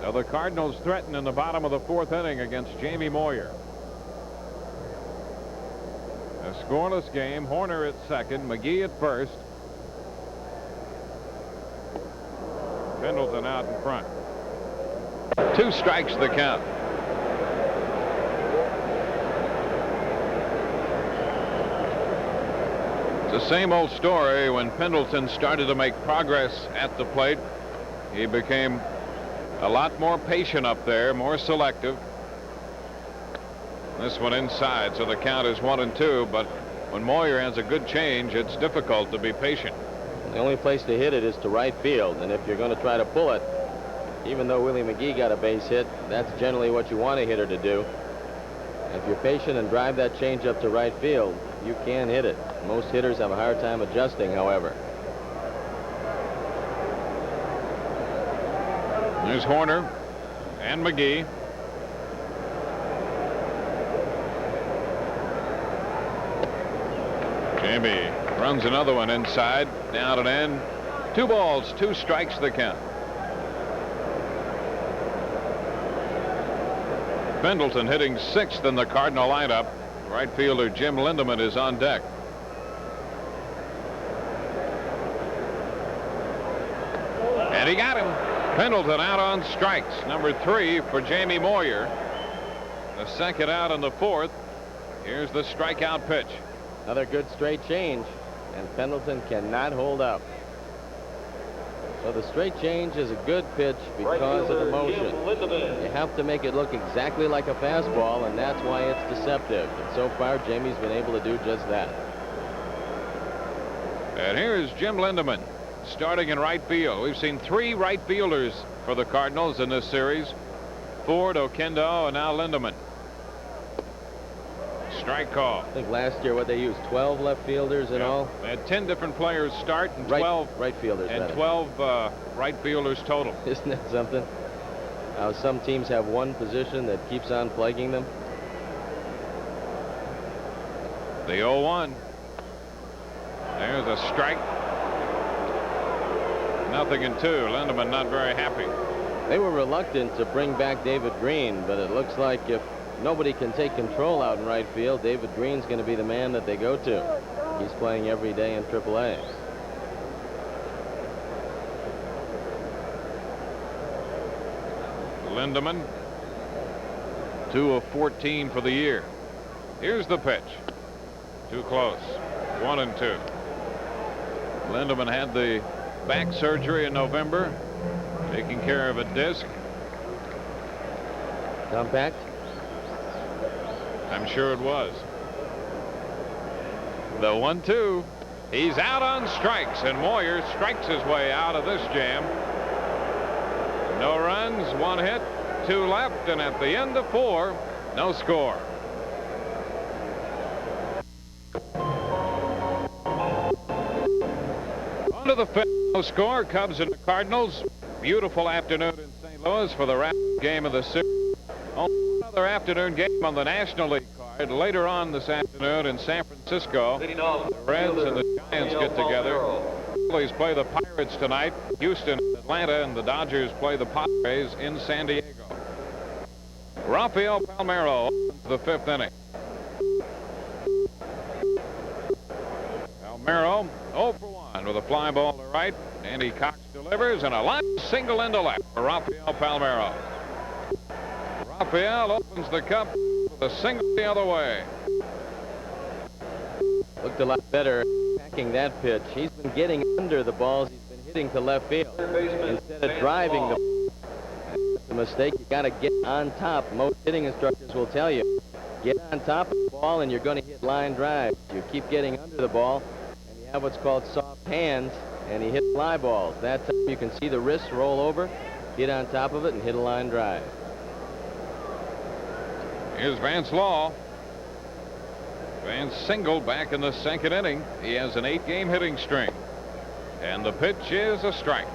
So the Cardinals threaten in the bottom of the 4th inning against Jamie Moyer. A scoreless game. Horner at 2nd, McGee at 1st. Pendleton out in front. 2 strikes the count. It's the same old story. When Pendleton started to make progress at the plate, he became a lot more patient up there, more selective. This one inside, so the count is 1-2, but when Moyer has a good change, it's difficult to be patient.
The only place to hit it is to right field, and if you're going to try to pull it, even though Willie McGee got a base hit, that's generally what you want a hitter to do. If you're patient and drive that change up to right field, you can hit it. Most hitters have a hard time adjusting, however.
There's Horner and McGee. Jamie runs another one inside, down and in. 2 balls, 2 strikes the count. Pendleton hitting 6th in the Cardinal lineup. Right fielder Jim Lindeman is on deck. And he got him. Pendleton out on strikes. Number 3 for Jamie Moyer. The second out in the 4th. Here's the strikeout pitch.
Another good straight change, and Pendleton cannot hold up. So the straight change is a good pitch because of the motion. You have to make it look exactly like a fastball, and that's why it's deceptive. And so far, Jamie's been able to do just that.
And here's Jim Lindemann starting in right field. We've seen 3 right fielders for the Cardinals in this series. Ford, Oquendo, and now Lindemann. Strike call.
I think last year, what they used, 12 left fielders in all?
They had 10 different players start and 12
right fielders.
And 12 right fielders total.
Isn't that something? How some teams have one position that keeps on plaguing them.
The 0-1. There's a strike. 0-2. Lindemann not very happy.
They were reluctant to bring back David Green, but it looks like if nobody can take control out in right field, David Green's going to be the man that they go to. He's playing every day in AAA.
Lindemann, 2 of 14 for the year. Here's the pitch. Too close. 1-2. Lindemann had the back surgery in November, taking care of a disc.
Compact?
I'm sure it was. The 1-2. He's out on strikes, and Moyer strikes his way out of this jam. No runs, 1 hit, 2 left, and at the end of 4, no score. On to the 5th, no score. Cubs and the Cardinals. Beautiful afternoon in St. Louis for the last game of the series. Only another afternoon game on the National League card later on this afternoon in San Francisco. The Reds and the Giants get together. The Phillies play the Pirates tonight. Houston, Atlanta, and the Dodgers play the Padres in San Diego. Rafael Palmeiro opens the 5th inning. Palmeiro 0 for 1 with a fly ball to right. Andy Cox delivers, and a line single into left for Rafael Palmeiro. Rafael opens the cup with a single the other way.
Looked a lot better attacking that pitch. He's been getting under the balls he's been hitting to left field instead of driving the. That's a mistake. You got to get on top. Most hitting instructors will tell you, get on top of the ball and you're going to hit line drive. You keep getting under the ball and you have what's called soft hands, and he hit fly balls. That time you can see the wrists roll over, hit on top of it, and hit a line drive.
Here's Vance Law. Vance singled back in the 2nd inning. He has an 8-game hitting string. And the pitch is a strike.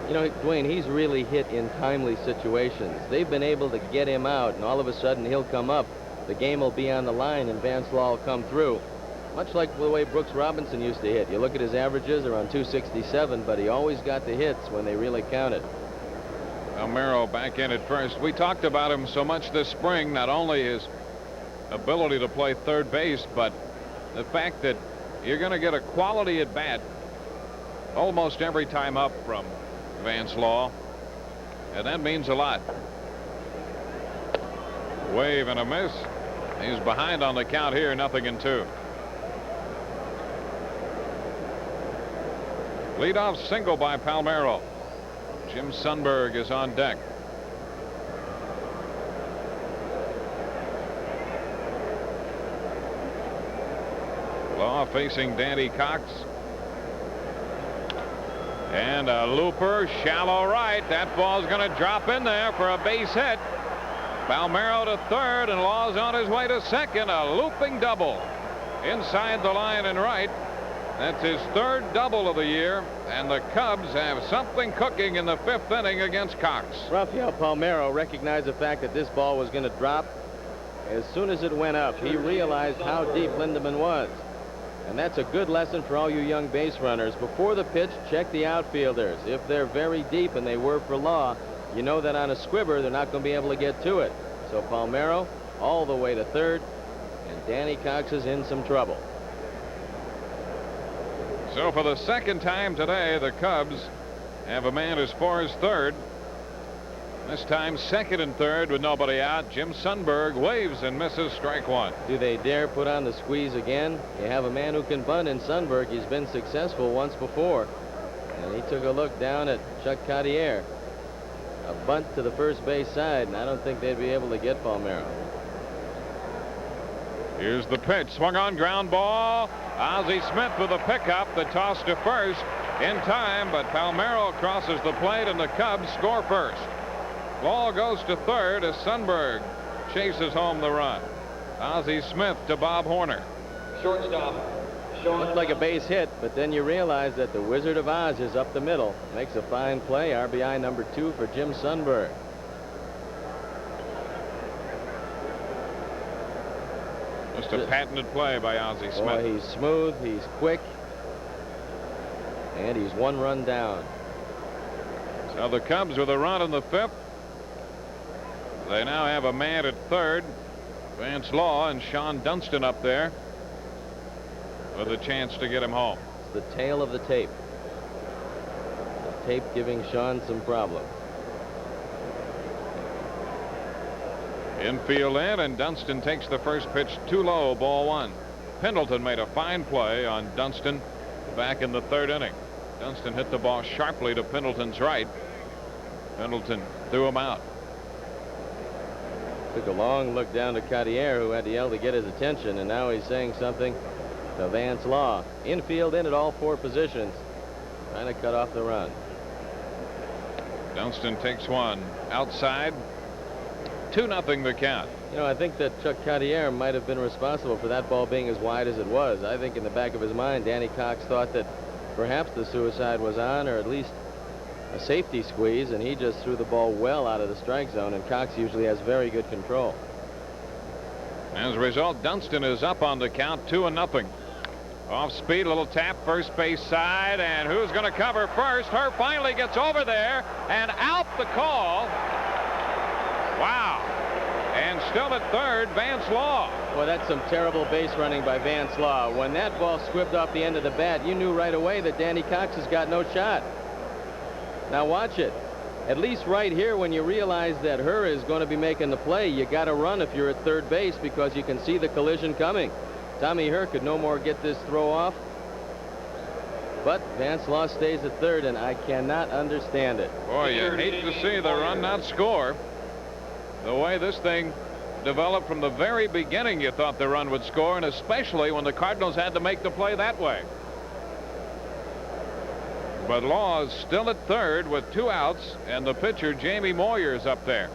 You know, Dwayne, he's really hit in timely situations. They've been able to get him out, and all of a sudden he'll come up. The game will be on the line, and Vance Law will come through. Much like the way Brooks Robinson used to hit. You look at his averages around 267, but he always got the hits when they really counted.
Palmeiro back in at first. We talked about him so much this spring, not only his ability to play third base, but the fact that you're going to get a quality at bat almost every time up from Vance Law, and that means a lot. Wave and a miss. He's behind on the count here, 0-2. Leadoff single by Palmeiro. Jim Sundberg is on deck. Law facing Danny Cox. And a looper, shallow right. That ball's going to drop in there for a base hit. Palmeiro to 3rd, and Law's on his way to 2nd. A looping double inside the line and right. That's his 3rd double of the year, and the Cubs have something cooking in the 5th inning against Cox.
Rafael Palmeiro recognized the fact that this ball was going to drop. As soon as it went up, he realized how deep Lindemann was. And that's a good lesson for all you young base runners. Before the pitch, check the outfielders. If they're very deep, and they were for Law, you know that on a squibber, they're not going to be able to get to it. So Palmeiro all the way to 3rd, and Danny Cox is in some trouble.
So for the 2nd time today, the Cubs have a man as far as third. This time second and third with nobody out. Jim Sundberg waves and misses, strike one.
Do they dare put on the squeeze again? You have a man who can bunt in Sundberg. He's been successful once before. And he took a look down at Chuck Cartier. A bunt to the first base side, and I don't think they'd be able to get Palmeiro.
Here's the pitch. Swung on, ground ball. Ozzie Smith with a pickup. The toss to first in time, but Palmeiro crosses the plate and the Cubs score first. Ball goes to third as Sundberg chases home the run. Ozzie Smith to Bob Horner.
Shortstop.
Looked like a base hit, but then you realize that the Wizard of Oz is up the middle. Makes a fine play. RBI number 2 for Jim Sundberg.
Just a patented play by Ozzie Smith.
Boy, he's smooth, he's quick, and he's 1 run down.
So the Cubs with a run in the 5th. They now have a man at third. Vance Law and Sean Dunston up there with a chance to get him home.
It's the tail of the tape. The tape giving Sean some problems.
Infield in, and Dunston takes the first pitch too low, ball 1. Pendleton made a fine play on Dunston back in the 3rd inning. Dunston hit the ball sharply to Pendleton's right. Pendleton threw him out.
Took a long look down to Cartier, who had to yell to get his attention, and now he's saying something to Vance Law. Infield in at all 4 positions, trying to cut off the run.
Dunston takes one outside. 2-0 the count.
You know, I think that Chuck Cartier might have been responsible for that ball being as wide as it was. I think in the back of his mind, Danny Cox thought that perhaps the suicide was on, or at least a safety squeeze, and he just threw the ball well out of the strike zone, and Cox usually has very good control.
As a result, Dunston is up on the count, 2-0. Off speed, a little tap, first base side, and who's going to cover first? Herr finally gets over there, and out the call. Wow. And still at third, Vance Law.
Well, that's some terrible base running by Vance Law. When that ball squibbed off the end of the bat, you knew right away that Danny Cox has got no shot. Now watch it. At least right here, when you realize that Herr is going to be making the play, you got to run if you're at third base, because you can see the collision coming. Tommy Herr could no more get this throw off. But Vance Law stays at third, and I cannot understand it.
Boy, you hate to see the run not score. The way this thing developed from the very beginning, you thought the run would score, and especially when the Cardinals had to make the play that way. But Law is still at third with 2 outs, and the pitcher, Jamie Moyer, is up there.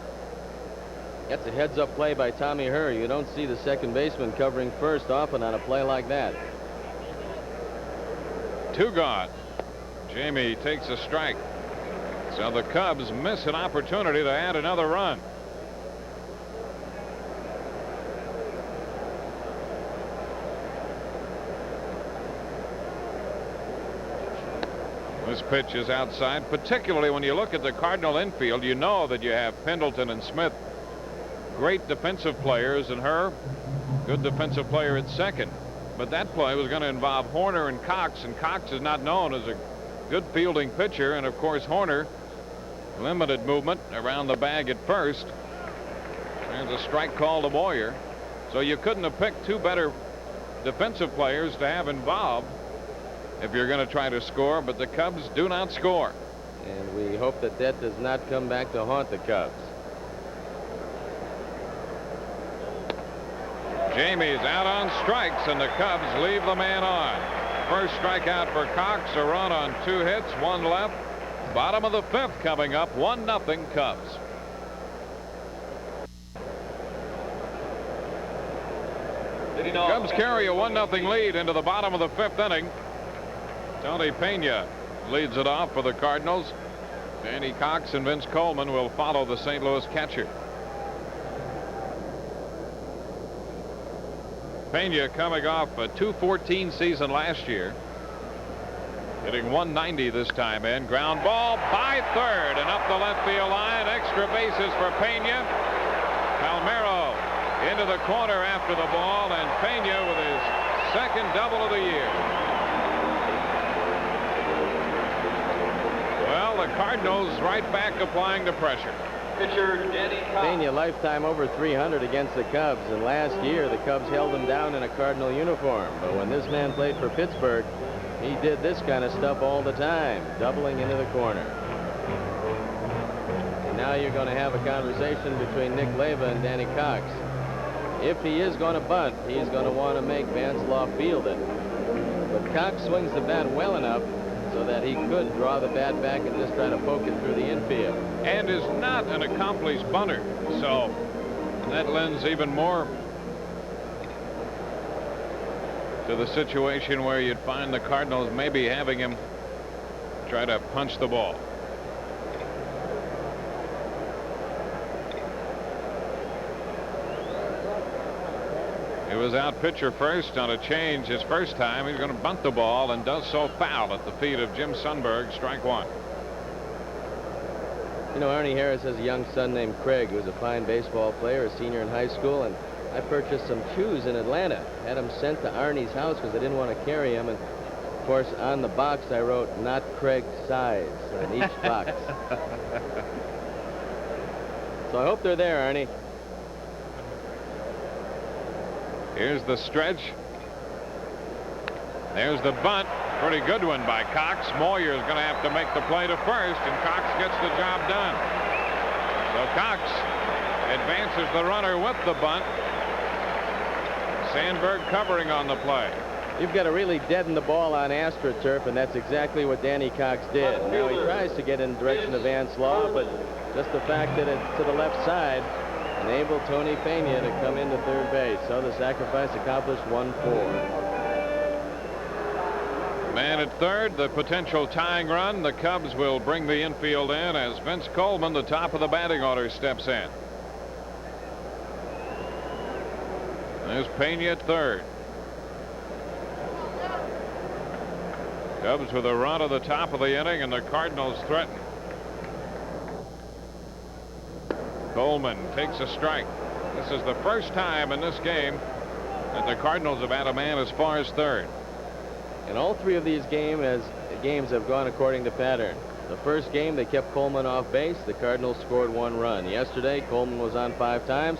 That's a heads-up play by Tommy Herr. You don't see the second baseman covering first often on a play like that.
2 gone. Jamie takes a strike. So the Cubs miss an opportunity to add another run. This pitch is outside. Particularly when you look at the Cardinal infield, you know that you have Pendleton and Smith, great defensive players, and Herr, good defensive player at second. But that play was going to involve Horner and Cox is not known as a good fielding pitcher. And of course, Horner, limited movement around the bag at first. There's a strike call to Moyer. So you couldn't have picked 2 better defensive players to have involved if you're going to try to score, but the Cubs do not score.
And we hope that that does not come back to haunt the Cubs.
Jamie's out on strikes, and the Cubs leave the man on. First strikeout for Cox, a run on 2 hits, 1 left. Bottom of the 5th coming up, 1-0 Cubs. Cubs carry a 1-0 lead into the bottom of the 5th inning. Tony Pena leads it off for the Cardinals. Danny Cox and Vince Coleman will follow the St. Louis catcher. Pena coming off a .214 season last year, hitting 190 this time in. Ground ball by third and up the left field line. Extra bases for Pena. Palmeiro into the corner after the ball, and Pena with his 2nd double of the year. Well, the the Cardinals right back applying the pressure.
Pitcher Danny Cox.
Pena lifetime over 300 against the Cubs, and last year the Cubs held him down in a Cardinal uniform. But when this man played for Pittsburgh, he did this kind of stuff all the time, doubling into the corner. And now you're going to have a conversation between Nick Leyva and Danny Cox. If he is going to bunt, he's going to want to make Vance Law field it. But Cox swings the bat well enough so that he could draw the bat back and just try to poke it through the infield.
And is not an accomplished bunter, so that lends even more to the situation where you'd find the Cardinals maybe having him try to punch the ball. He was out pitcher first on a change his first time. He's going to bunt the ball and does so foul at the feet of Jim Sundberg. Strike one.
You know, Arnie Harris has a young son named Craig who's a fine baseball player, a senior in high school, and I purchased some shoes in Atlanta. Had them sent to Arnie's house because I didn't want to carry them, and of course on the box I wrote "not Craig's size" on each box. So I hope they're there, Arnie.
Here's the stretch. There's the bunt. Pretty good one by Cox. Moyer is going to have to make the play to first, and Cox gets the job done. So Cox advances the runner with the bunt. Sandberg covering on the play.
You've got to really deaden the ball on AstroTurf, and that's exactly what Danny Cox did. Now he tries to get in the direction of Vance Law, but just the fact that it's to the left side enabled Tony Pena to come into third base. So the sacrifice accomplished, 1-4.
Man at third, the potential tying run. The Cubs will bring the infield in as Vince Coleman, the top of the batting order, steps in. There's Pena at third. Cubs with a run at the top of the inning, and the Cardinals threaten. Coleman takes a strike. This is the first time in this game that the Cardinals have had a man as far as third.
And all three of these games have gone according to pattern. The first game they kept Coleman off base. The Cardinals scored 1 run. Yesterday Coleman was on 5 times.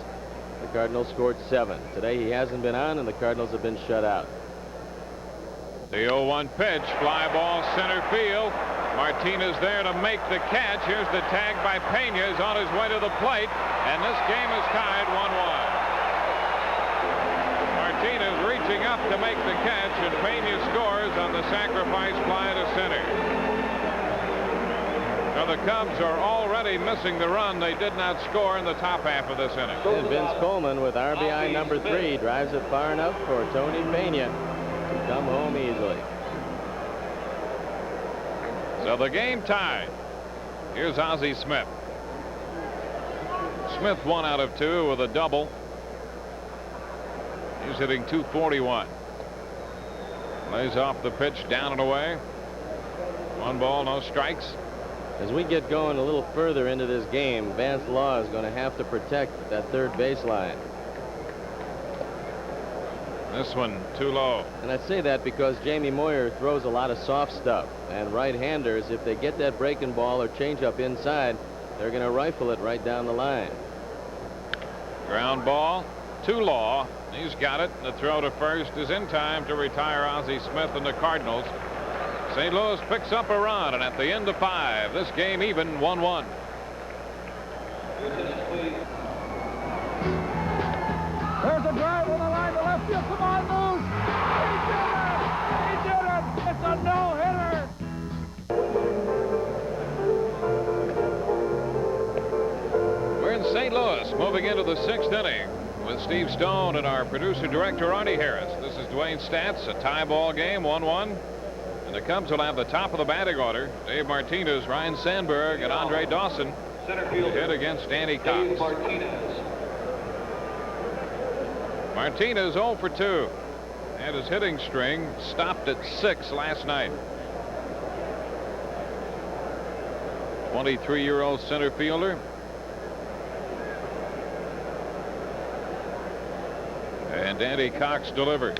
The Cardinals scored 7. Today he hasn't been on, and the Cardinals have been shut out.
The 0-1 pitch, fly ball center field. Martinez there to make the catch. Here's the tag by Pena. He's on his way to the plate, and this game is tied 1-1. Martinez reaching up to make the catch, and Pena scores on the sacrifice fly to center. Now the Cubs are already missing the run they did not score in the top half of this inning.
And Vince Coleman with RBI number 3 drives it far enough for Tony Pena to come home easily.
So the game tied. Here's Ozzie Smith. Smith 1 out of 2 with a double. He's hitting .241. Lays off the pitch, down and away. 1 ball, no strikes.
As we get going a little further into this game, Vance Law is going to have to protect that third baseline.
This one too low.
And I say that because Jamie Moyer throws a lot of soft stuff, and right-handers, if they get that breaking ball or changeup inside, they're going to rifle it right down the line.
Ground ball to Law. He's got it. The throw to first is in time to retire Ozzie Smith and the Cardinals. St. Louis picks up a run, and at the end of 5, this game even 1-1.
There's a drive on the line to left field. Come on, Moose. He did it. It's a no-hitter.
We're in St. Louis, moving into the 6th inning with Steve Stone and our producer-director Arnie Harris. This is Dwayne Statz, a tie ball game, 1-1. And the Cubs will have the top of the batting order. Dave Martinez, Ryan Sandberg, and Andre Dawson
Center fielder
hit against Danny Cox.
Dave Martinez.
Martinez 0 for 2. And his hitting string stopped at 6 last night. 23-year-old center fielder. And Danny Cox delivers.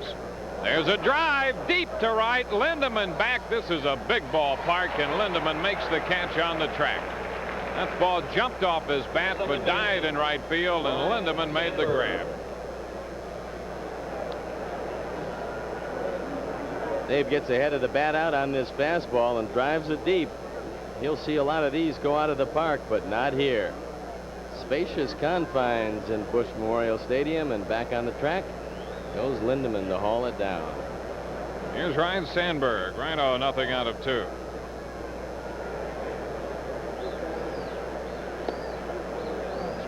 There's a drive deep to right. Lindemann back. This is a big ballpark, and Lindemann makes the catch on the track. That ball jumped off his bat but died in right field, and Lindemann made the grab.
Dave gets ahead of the bat out on this fastball and drives it deep. You'll see a lot of these go out of the park, but not here. Spacious confines in Busch Memorial Stadium, and back on the track goes Lindemann to haul it down.
Here's Ryne Sandberg. Rhino nothing out of 2.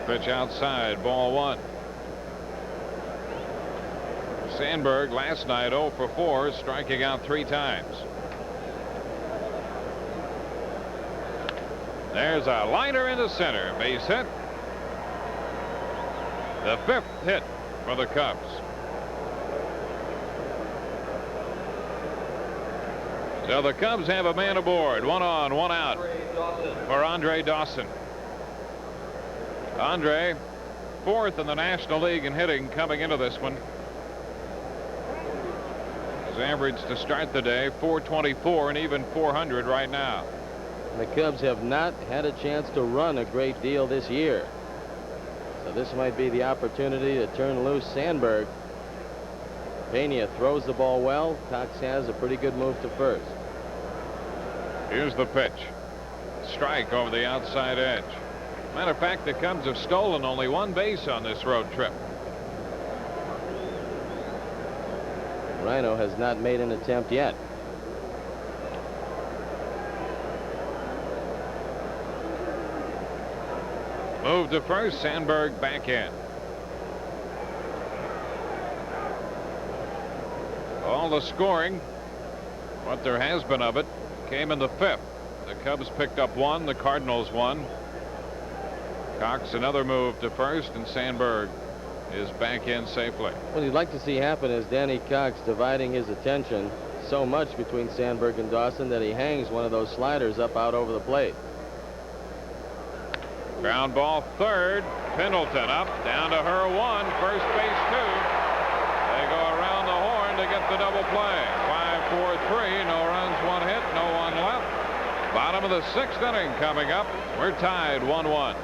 Pitch outside, ball 1. Sandberg last night 0 for 4, striking out 3 times. There's a liner into center, base hit. The 5th hit for the Cubs. So the Cubs have a man aboard. 1 on, 1 out for Andre Dawson. Andre, 4th in the National League in hitting coming into this one. His average to start the day, 424, and even 400 right now.
The Cubs have not had a chance to run a great deal this year. So this might be the opportunity to turn loose Sandberg. Pena throws the ball well. Cox has a pretty good move to first.
Here's the pitch. Strike over the outside edge. Matter of fact, the Cubs have stolen only 1 base on this road trip.
Rhino has not made an attempt yet.
Move to first. Sandberg back in. All the scoring, what there has been of it, came in the 5th. The Cubs picked up 1. The Cardinals 1. Cox another move to first, and Sandberg is back in safely.
What you'd like to see happen is Danny Cox dividing his attention so much between Sandberg and Dawson that he hangs one of those sliders up out over the plate.
Ground ball 3rd. Pendleton up, down to her 1. First base 2. They go around the horn to get the double play. 5-4-3. No runs, 1 hit, no one left. Bottom of the 6th inning coming up. We're tied 1-1.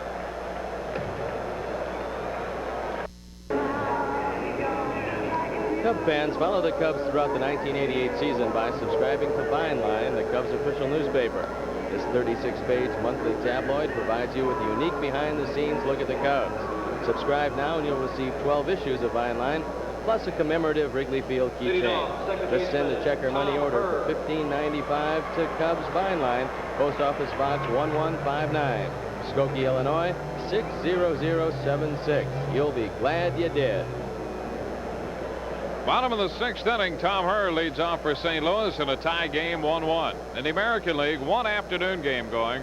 Cub fans, follow the Cubs throughout the 1988 season by subscribing to Vine Line, the Cubs official newspaper. This 36-page monthly tabloid provides you with a unique behind-the-scenes look at the Cubs. Subscribe now and you'll receive 12 issues of Vine Line, plus a commemorative Wrigley Field keychain. Just send a check or money order for $15.95 to Cubs Vine Line, Post Office Box 1159, Skokie, Illinois 60076. You'll be glad you did.
Bottom of the 6th inning, Tom Herr leads off for St. Louis in a tie game 1-1. In the American League, 1 afternoon game going,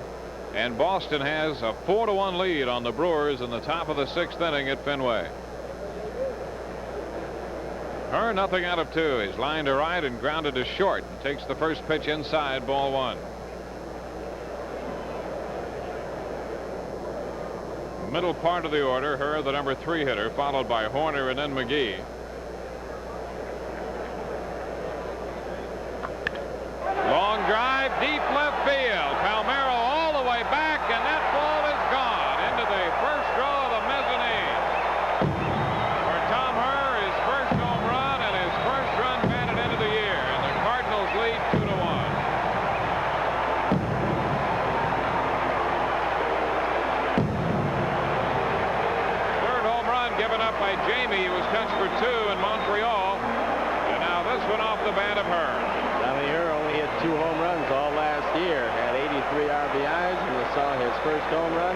and Boston has a 4-1 lead on the Brewers in the top of the 6th inning at Fenway. Herr nothing out of 2. He's lined to right and grounded to short, and takes the first pitch inside, ball 1. Middle part of the order, Herr the number 3 hitter, followed by Horner and then McGee. Long drive, deep left field. Palmeiro all the way back, and that ball is gone into the first row of the mezzanine. For Tom Herr, his first home run and his first run batted into the year, and the Cardinals lead 2-1. Third home run given up by Jamie. He was touched for 2 in Montreal, and now this one off the bat of Herr.
Tommy Herr only hit 2 home runs all last year, had 83 RBIs, and you saw his first home run,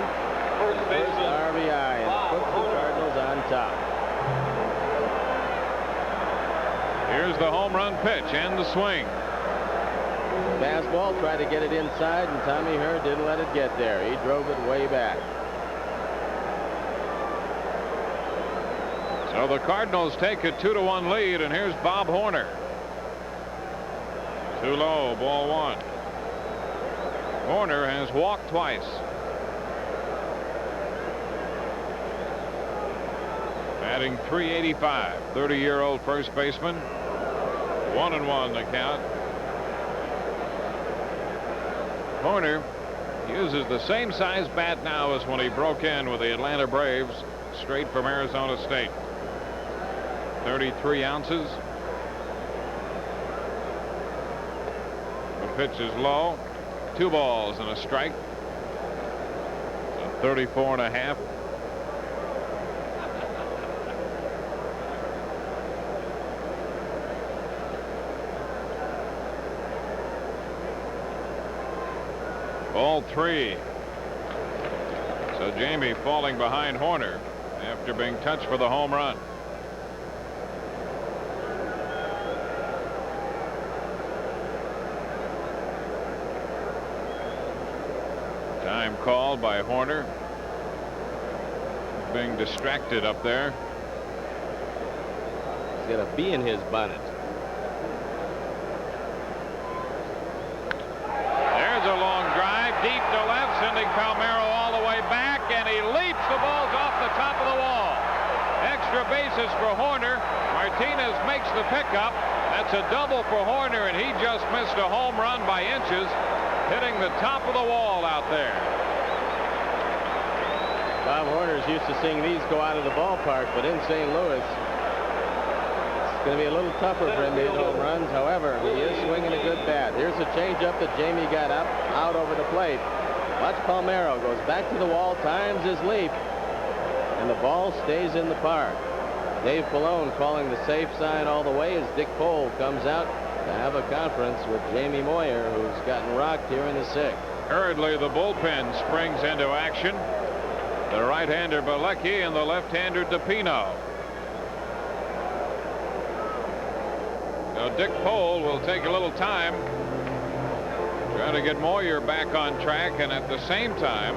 first RBI, and put the Cardinals on top.
Here's the home run pitch and the swing.
Fastball, tried to get it inside, and Tommy Herr didn't let it get there. He drove it way back.
So the Cardinals take a 2-1 lead, and here's Bob Horner. Too low, ball 1. Horner has walked twice. Batting .385, 30-year-old first baseman. 1-1 the count. Horner uses the same size bat now as when he broke in with the Atlanta Braves, straight from Arizona State. 33 ounces. The pitch is low. 2 balls and a strike. 34.5. Ball 3. So Jamie falling behind Horner after being touched for the home run. Time called by Horner. Being distracted up there.
He's got a bee in his bonnet.
There's a long drive deep to left, sending Palmeiro all the way back, and he leaps. The ball's off the top of the wall. Extra bases for Horner. Martinez makes the pickup. That's a double for Horner, and he just missed a home run by inches, hitting the top of the wall out there.
Bob Horner's used to seeing these go out of the ballpark, but in St. Louis, it's going to be a little tougher for him to hit home runs. However, he is swinging a good bat. Here's a changeup that Jamie got up, out over the plate. Watch Palmeiro, goes back to the wall, times his leap, and the ball stays in the park. Dave Pallone calling the safe side all the way as Dick Pole comes out to have a conference with Jamie Moyer, who's gotten rocked here in the 6th.
Hurriedly, the bullpen springs into action. The right-hander Bilecki and the left-hander DePino. So Dick Pole will take a little time, trying to get Moyer back on track, and at the same time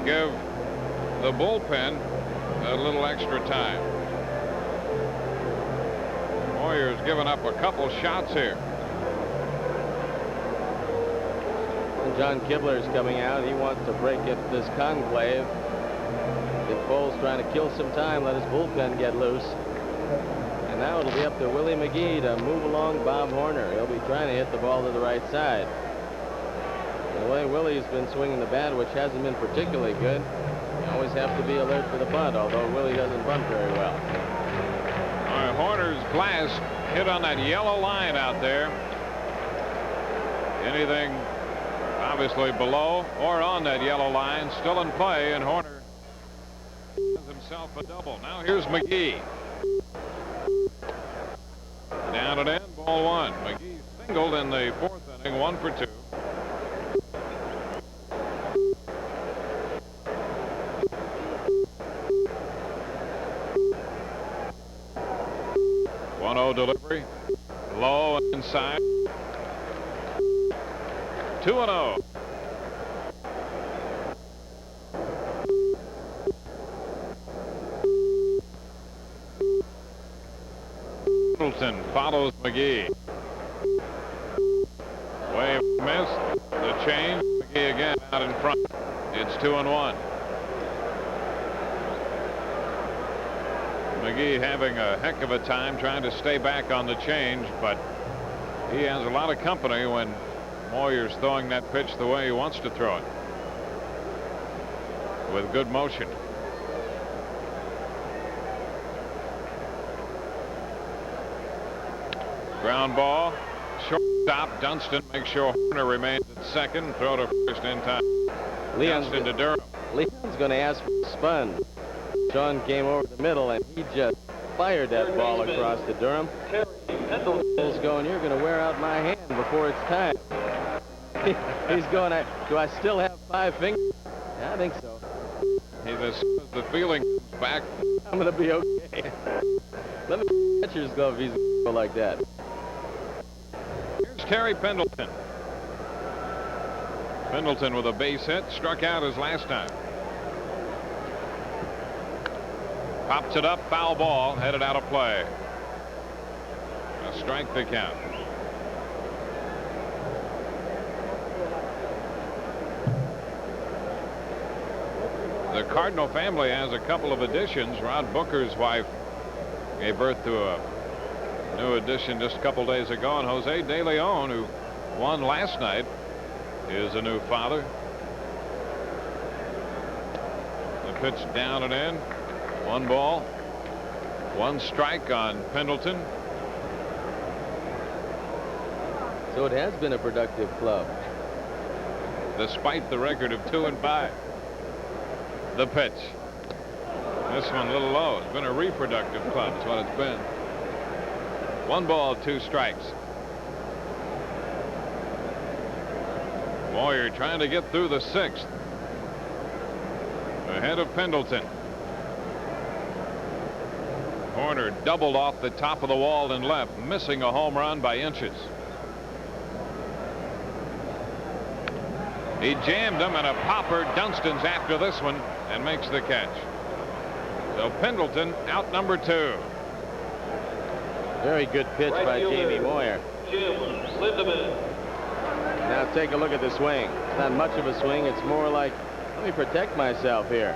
give the bullpen a little extra time. Moyer's given up a couple shots here.
John Kibler's coming out. He wants to break up this conclave. Dick Pole's trying to kill some time, let his bullpen get loose. And now it'll be up to Willie McGee to move along Bob Horner. He'll be trying to hit the ball to the right side. The way Willie's been swinging the bat, which hasn't been particularly good, you always have to be alert for the bunt, although Willie doesn't bunt very well.
All right, Horner's glass hit on that yellow line out there. Anything obviously below or on that yellow line still in play, and Horner has himself a double. Now here's McGee. Down and in, ball 1. McGee singled in the 4th inning, 1 for 2. Delivery, low and inside. 2-0. Middleton follows McGee. Wave missed. The change. McGee again out in front. It's 2-1. McGee having a heck of a time trying to stay back on the change, but he has a lot of company when Moyer's throwing that pitch the way he wants to throw it, with good motion. Ground ball, shortstop. Dunston makes sure Horner remains at second. Throw to first in time. Dunston to Durham.
Leon's going to ask for a spun. Sean came over the middle, and he just fired that ball across to Durham. He's going, you're going to wear out my hand before it's time. He's going, do I still have 5 fingers? Yeah, I think so.
As soon as the feeling comes back,
I'm going to be okay. Let me get catcher's glove if he's going to go like that.
Here's Terry Pendleton. Pendleton with a base hit, struck out his last time. Pops it up, foul ball, headed out of play. A strike to count. The Cardinal family has a couple of additions. Rod Booker's wife gave birth to a New addition just a couple days ago, and Jose De Leon, who won last night, is a new father. The pitch down and in. 1 ball, 1 strike on Pendleton.
So it has been a productive club.
Despite the record of 2 and 5. The pitch. This one a little low. It's been a reproductive club is what it's been. 1 ball, 2 strikes. Moyer trying to get through the 6th. Ahead of Pendleton. Horner doubled off the top of the wall and left, missing a home run by inches. He jammed him, and a popper. Dunstan's after this one and makes the catch. So Pendleton out number 2.
Very good pitch by Jamie Moyer.
Jim Lindemann.
Now take a look at the swing. It's not much of a swing. It's more like, let me protect myself here.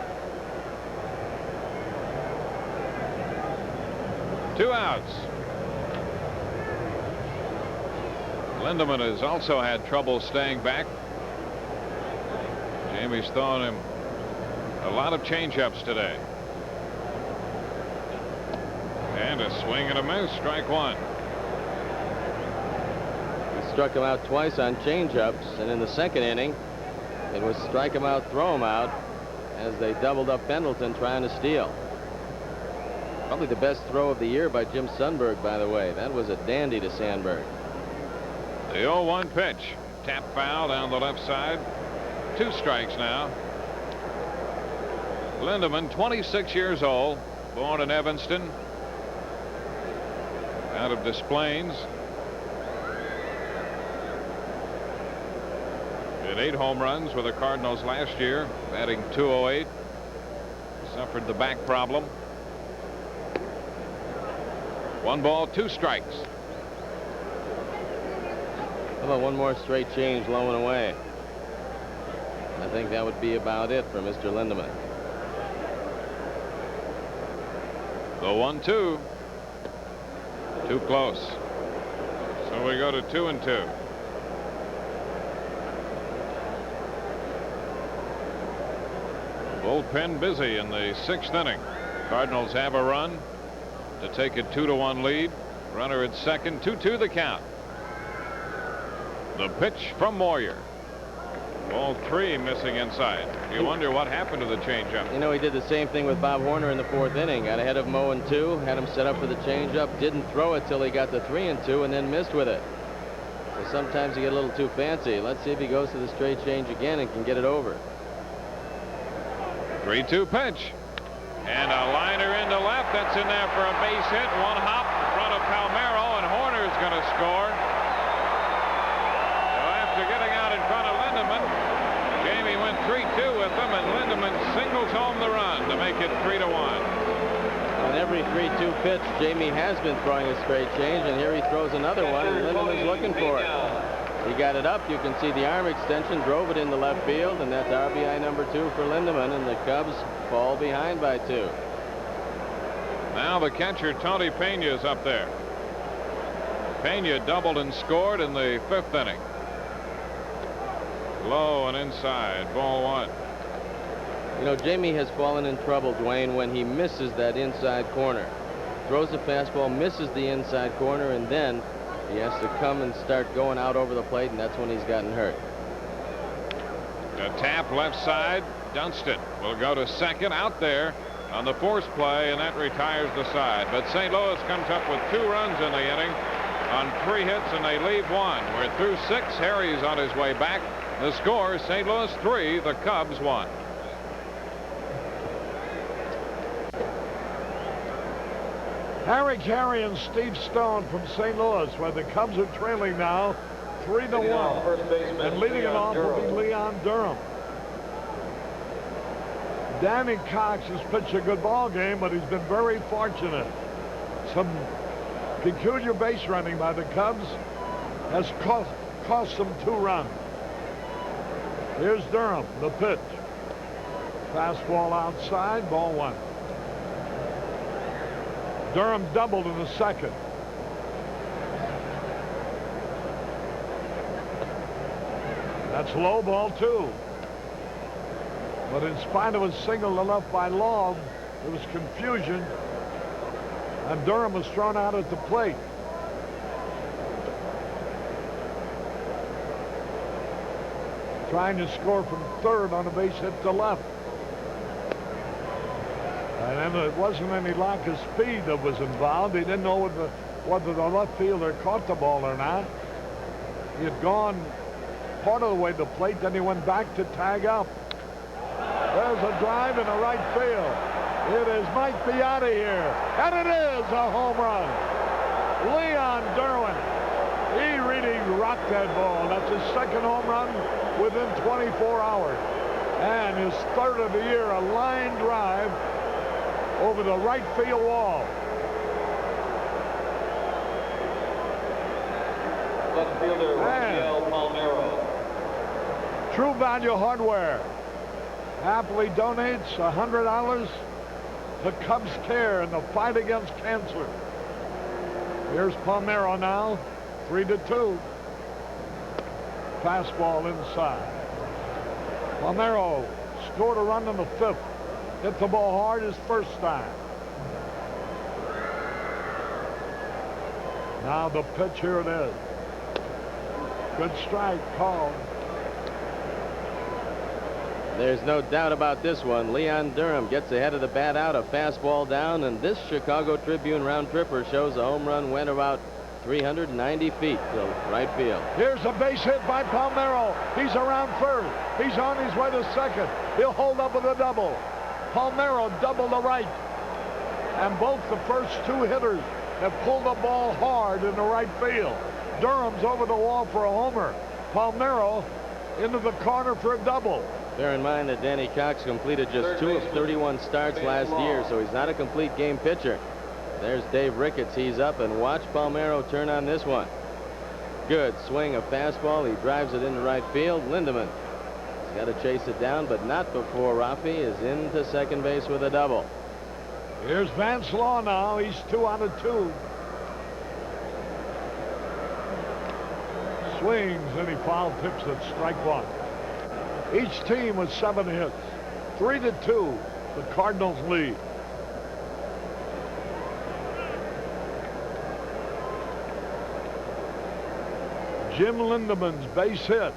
2 outs. Lindemann has also had trouble staying back. Jamie's throwing him a lot of changeups today. And a swing and a miss. Strike 1.
He struck him out twice on changeups, and in the 2nd inning, it was strike him out, throw him out, as they doubled up Pendleton trying to steal. Probably the best throw of the year by Jim Sundberg, by the way. That was a dandy to Sandberg.
The 0-1 pitch. Tap foul down the left side. 2 strikes now. Lindemann, 26 years old, born in Evanston, out of Des Plaines. Hit 8 home runs with the Cardinals last year, batting .208. Suffered the back problem. 1 ball, 2 strikes.
How about 1 more straight change low and away? I think that would be about it for Mr. Lindemann.
The 1-2. Too close. So we go to 2-2. Bullpen busy in the 6th inning. Cardinals have a run to take a 2-1 lead. Runner at second. 2-2 the count. The pitch from Moyer. Ball 3 missing inside. You wonder what happened to the changeup.
You know, he did the same thing with Bob Horner in the 4th inning. Got ahead of him 0-2, had him set up for the changeup, didn't throw it till he got to 3-2, and then missed with it. So sometimes you get a little too fancy. Let's see if he goes to the straight change again and can get it over.
3-2 pitch. And a liner into left. That's in there for a base hit. 1 hop in front of Palmeiro, and Horner's going to score. So after getting out in front of Lindemann, Jamie went 3-2 with them, and Lindemann singles home the run to make it 3-1.
On every 3-2 pitch, Jamie has been throwing a straight change, and here he throws another one, and Lindemann's looking for it. He got it up. You can see the arm extension, drove it into left field, and that's RBI number 2 for Lindemann, and the Cubs fall behind by 2.
Now the catcher, Tony Pena, is up there. Pena doubled and scored in the 5th inning. Low and inside, ball 1.
You know, Jamie has fallen in trouble, Dwayne, when he misses that inside corner. Throws a fastball, misses the inside corner, and then he has to come and start going out over the plate, and that's when he's gotten hurt.
A tap left side. Dunston will go to second out there on the force play, and that retires the side. But St. Louis comes up with 2 runs in the inning on 3 hits, and they leave 1. We're through 6. Harry's on his way back. The score, St. Louis 3, the Cubs 1.
Caray and Steve Stone from St. Louis, where the Cubs are trailing now 3-1. And leading it off will be Leon Durham. Danny Cox has pitched a good ball game, but he's been very fortunate. Some peculiar base running by the Cubs has cost them 2 runs. Here's Durham, the pitch. Fastball outside, ball 1. Durham doubled in the 2nd. That's low ball, too. But in spite of a single to left by Long, there was confusion, and Durham was thrown out at the plate. Trying to score from third on a base hit to left. And then it wasn't any lack of speed that was involved. He didn't know whether the left fielder caught the ball or not. He had gone part of the way to the plate, then he went back to tag up. There's a drive in the right field. It might be out of here. And it is a home run. Leon Derwin. He really rocked that ball. That's his second home run within 24 hours. And his third of the year, a line drive over the right field wall.
Left fielder, Rafael Palmeiro.
True Value Hardware happily donates $100 to Cubs Care in the fight against cancer. Here's Palmeiro now, 3-2. Fastball inside. Palmeiro scored a run in the fifth. Hit the ball hard his first time. Now the pitch, here it is. Good strike called.
There's no doubt about this one. Leon Durham gets ahead of the bat out, a fastball down, and this Chicago Tribune round tripper shows a home run went about 390 feet to right field.
Here's a base hit by Palmeiro. He's around first. He's on his way to second. He'll hold up with a double. Palmeiro double to right. And both the first two hitters have pulled the ball hard in the right field. Durham's over the wall for a homer. Palmeiro into the corner for a double.
Bear in mind that Danny Cox completed just 2 of 31 starts last year, so he's not a complete game pitcher. There's Dave Ricketts. He's up, and watch Palmeiro turn on this one. Good swing, a fastball. He drives it into right field. Lindemann has got to chase it down, but not before Rafi is into second base with a double.
Here's Vance Law now. He's 2 out of 2. Swings and he foul tips at strike one. Each team with 7 hits. 3-2. The Cardinals lead. Jim Lindemann's base hit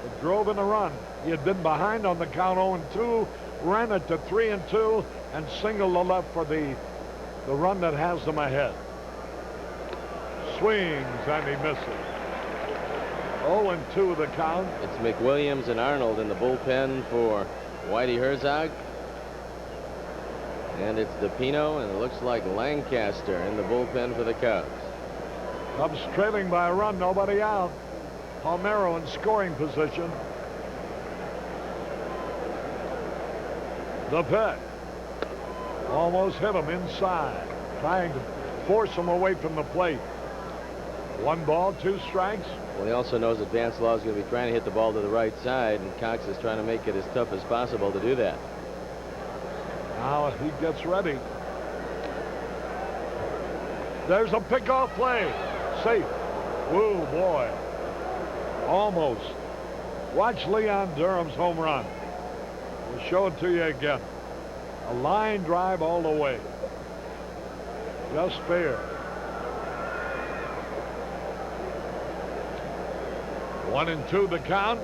that drove in a run. He had been behind on the count 0-2, ran it to 3-2, and singled to left for the run that has them ahead. Swings and he misses. 0-2 the count.
It's McWilliams and Arnold in the bullpen for Whitey Herzog. And it's DePino, and it looks like Lancaster in the bullpen for the Cubs.
Cubs trailing by a run, nobody out. Palmeiro in scoring position. The pitch. Almost hit him inside, trying to force him away from the plate. 1 ball, 2 strikes.
Well, he also knows that Vance Law is going to be trying to hit the ball to the right side, and Cox is trying to make it as tough as possible to do that.
Now he gets ready. There's a pickoff play. Safe. Whoa, boy. Almost. Watch Leon Durham's home run. We'll show it to you again. A line drive all the way. Just fair. 1-2 the count.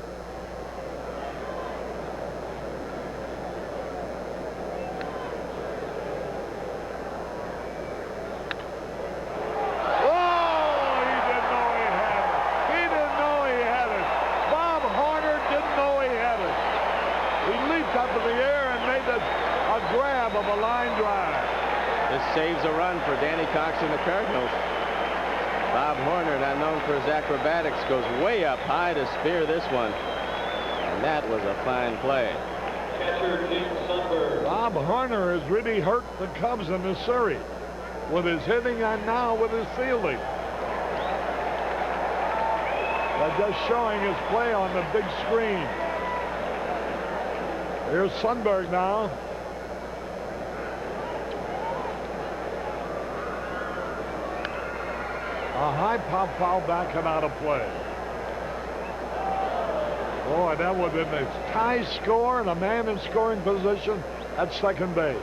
Saves a run for Danny Cox and the Cardinals. Bob Horner, not known for his acrobatics, goes way up high to spear this one. And that was a fine play.
Catcher Jim Sundberg.
Bob Horner has really hurt the Cubs in this series with his hitting and now with his fielding. They're just showing his play on the big screen. Here's Sundberg now. A high pop foul back and out of play. Boy, that would have been a tie score and a man in scoring position at second base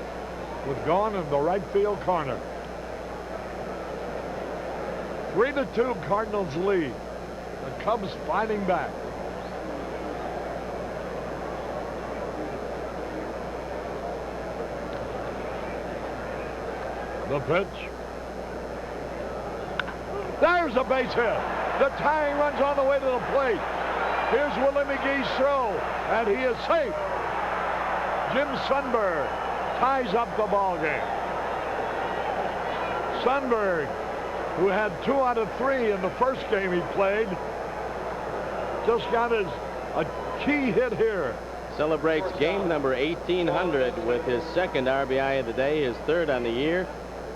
with gone in the right field corner. 3-2 Cardinals lead. The Cubs fighting back. The pitch. There's a base hit. The tying run's on the way to the plate. Here's Willie McGee's throw, and he is safe. Jim Sundberg ties up the ball game. Sundberg, who had 2 out of 3 in the first game he played, just got a key hit here.
Celebrates game number 1800 with his second RBI of the day, his third on the year.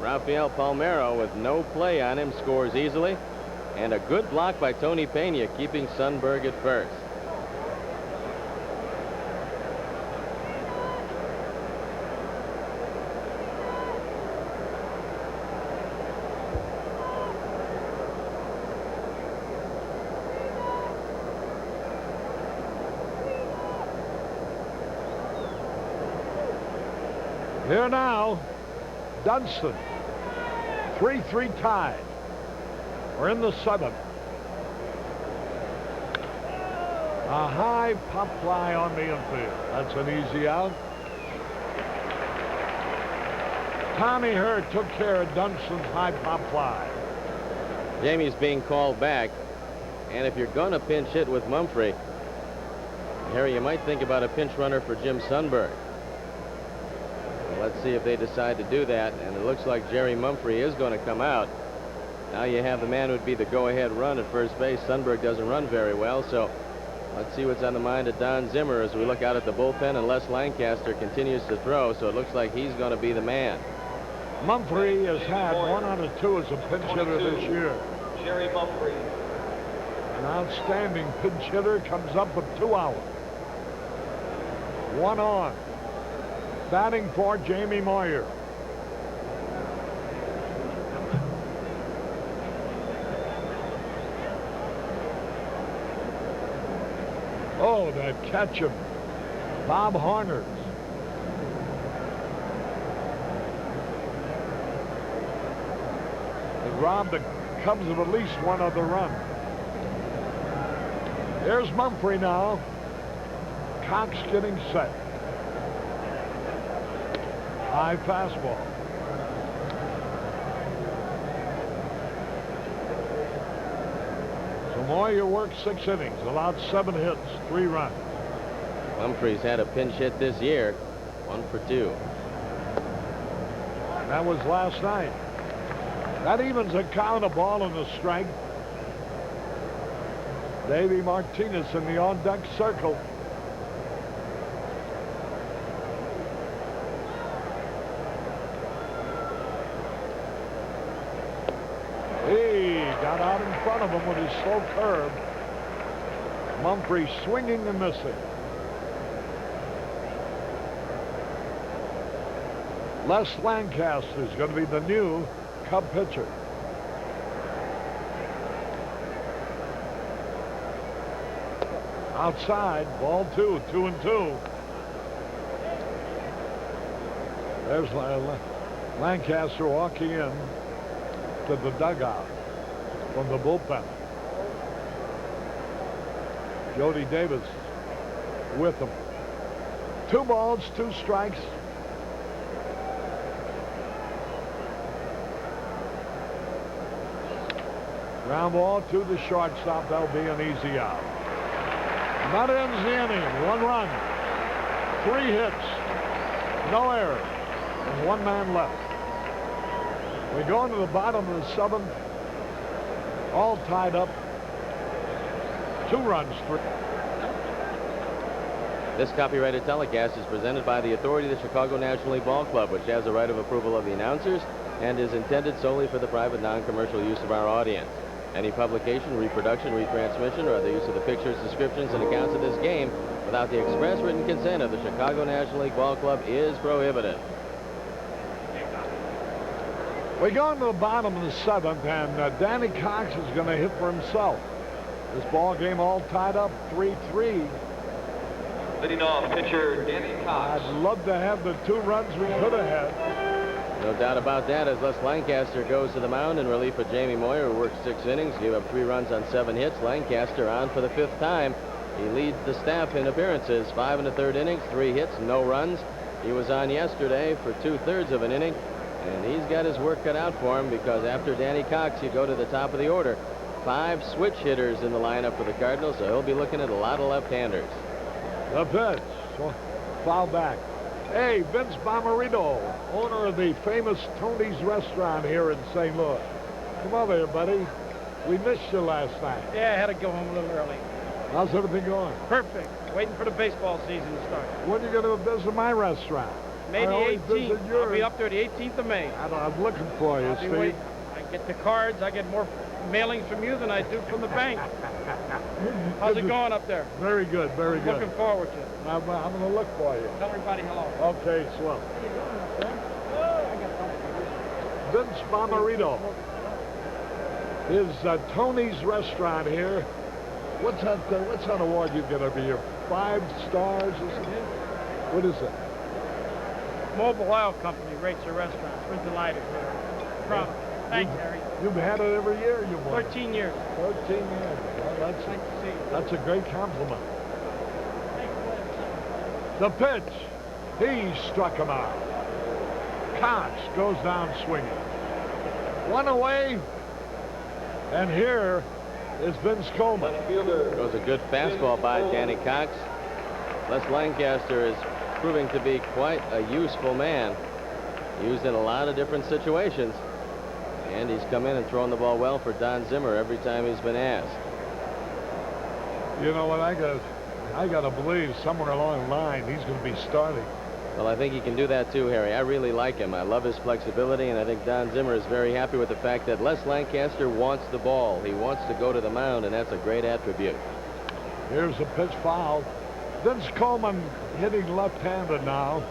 Rafael Palmeiro, with no play on him, scores easily. And a good block by Tony Pena, keeping Sundberg at first.
Here now, Dunston, 3-3 tied. We're in the 7th. A high pop fly on the infield. That's an easy out. Tommy Hurt took care of Dunston's high pop fly.
Jamie's being called back. And if you're going to pinch hit with Mumphrey, Harry, you might think about a pinch runner for Jim Sundberg. Let's see if they decide to do that. And it looks like Jerry Mumphrey is going to come out. Now you have the man who would be the go-ahead run at first base. Sundberg doesn't run very well, so let's see what's on the mind of Don Zimmer as we look out at the bullpen, and Les Lancaster continues to throw, so it looks like he's going to be the man.
Mumphrey has had 1 out of 2 as a pinch hitter this year.
Jerry Mumphrey.
An outstanding pinch hitter, comes up with 2 out. 1 on. Batting for Jamie Moyer. Oh, that catch of Bob Harner's. They robbed the Cubs of at least 1 other run. Here's Mumphrey now. Cox getting set. High fastball. Moyer worked 6 innings, allowed 7 hits, 3 runs.
Mumphrey's had a pinch hit this year, 1 for 2.
That was last night. That evens a count, a ball and a strike. Davey Martinez in the on-deck circle. He got out in front of him with his slow curve. Mumphrey swinging and missing. Les Lancaster is going to be the new Cub pitcher. Outside, ball 2, 2-2. There's Lancaster walking in to the dugout from the bullpen. Jody Davis with him. 2 balls, 2 strikes. Ground ball to the shortstop. That'll be an easy out. And that ends the inning. 1 run, 3 hits, no errors, and 1 man left. We go into the bottom of the 7th, all tied up. 2 runs, 3.
This copyrighted telecast is presented by the authority of the Chicago National League Ball Club, which has a right of approval of the announcers and is intended solely for the private non-commercial use of our audience. Any publication, reproduction, retransmission, or other use of the pictures, descriptions, and accounts of this game without the express written consent of the Chicago National League Ball Club is prohibited.
We go into the bottom of the 7th, and Danny Cox is going to hit for himself. This ball game all tied up 3-3.
Leading off pitcher Danny Cox.
I'd love to have the 2 runs we could have had.
No doubt about that, as Les Lancaster goes to the mound in relief of Jamie Moyer, who worked 6 innings, gave up 3 runs on 7 hits. Lancaster on for the 5th time. He leads the staff in appearances, 5 1/3 innings, 3 hits, no runs. He was on yesterday for 2/3 of an inning, and he's got his work cut out for him, because after Danny Cox, you go to the top of the order. 5 switch hitters in the lineup for the Cardinals, so he'll be looking at a lot of left-handers.
The pitch. Foul back. Hey, Vince Bomarito, owner of the famous Tony's Restaurant here in St. Louis. Come over here, buddy. We missed you last night.
Yeah, I had to go home a little early.
How's everything going?
Perfect. Waiting for the baseball season to start.
When are you going to visit my restaurant?
May
I
the
always
18th.
visit yours.
I'll be up there the 18th of May.
I'm looking for you,
I'll be
Steve.
waiting. I get the cards. I get more mailings from you than I do from the bank. How's it going up there?
Very good, very good.
Looking forward to it.
I'm going to look for you.
Tell everybody hello.
Okay, swell. Vince Bomarito. Is Tony's Restaurant here. What's that award you get every year? 5 stars, isn't it? What is it?
Mobile Oil Company rates your restaurants. We're delighted. We're proud. Thanks, Harry.
You've had it every year, you won.
13 years.
13 years. Well,
Nice to see you.
that's a great compliment. The pitch. He struck him out. Cox goes down swinging. 1 away. And here is Vince Coleman.
Goes a good fastball by Danny Cox. Les Lancaster is proving to be quite a useful man. Used in a lot of different situations. And he's come in and thrown the ball well for Don Zimmer every time he's been asked.
You know what, I got to believe somewhere along the line he's going to be starting.
Well, I think he can do that too, Harry. I really like him. I love his flexibility, and I think Don Zimmer is very happy with the fact that Les Lancaster wants the ball. He wants to go to the mound, and that's a great attribute.
Here's a pitch foul. Vince Coleman hitting left-handed now,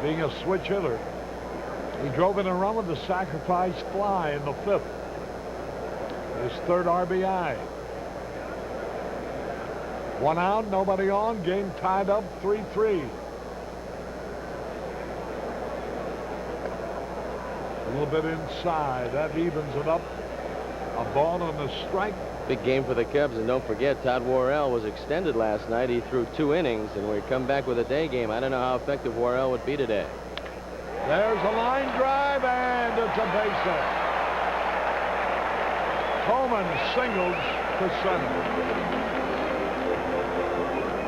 being a switch hitter. He drove in a run with the sacrifice fly in the 5th. His 3rd RBI. 1 out, nobody on. Game tied up 3-3. A little bit inside. That evens it up. A ball and a strike.
Big game for the Cubs, and don't forget, Todd Worrell was extended last night. He threw 2 innings, and we come back with a day game. I don't know how effective Worrell would be today.
There's a line drive, and it's a base hit. Coleman singles to center.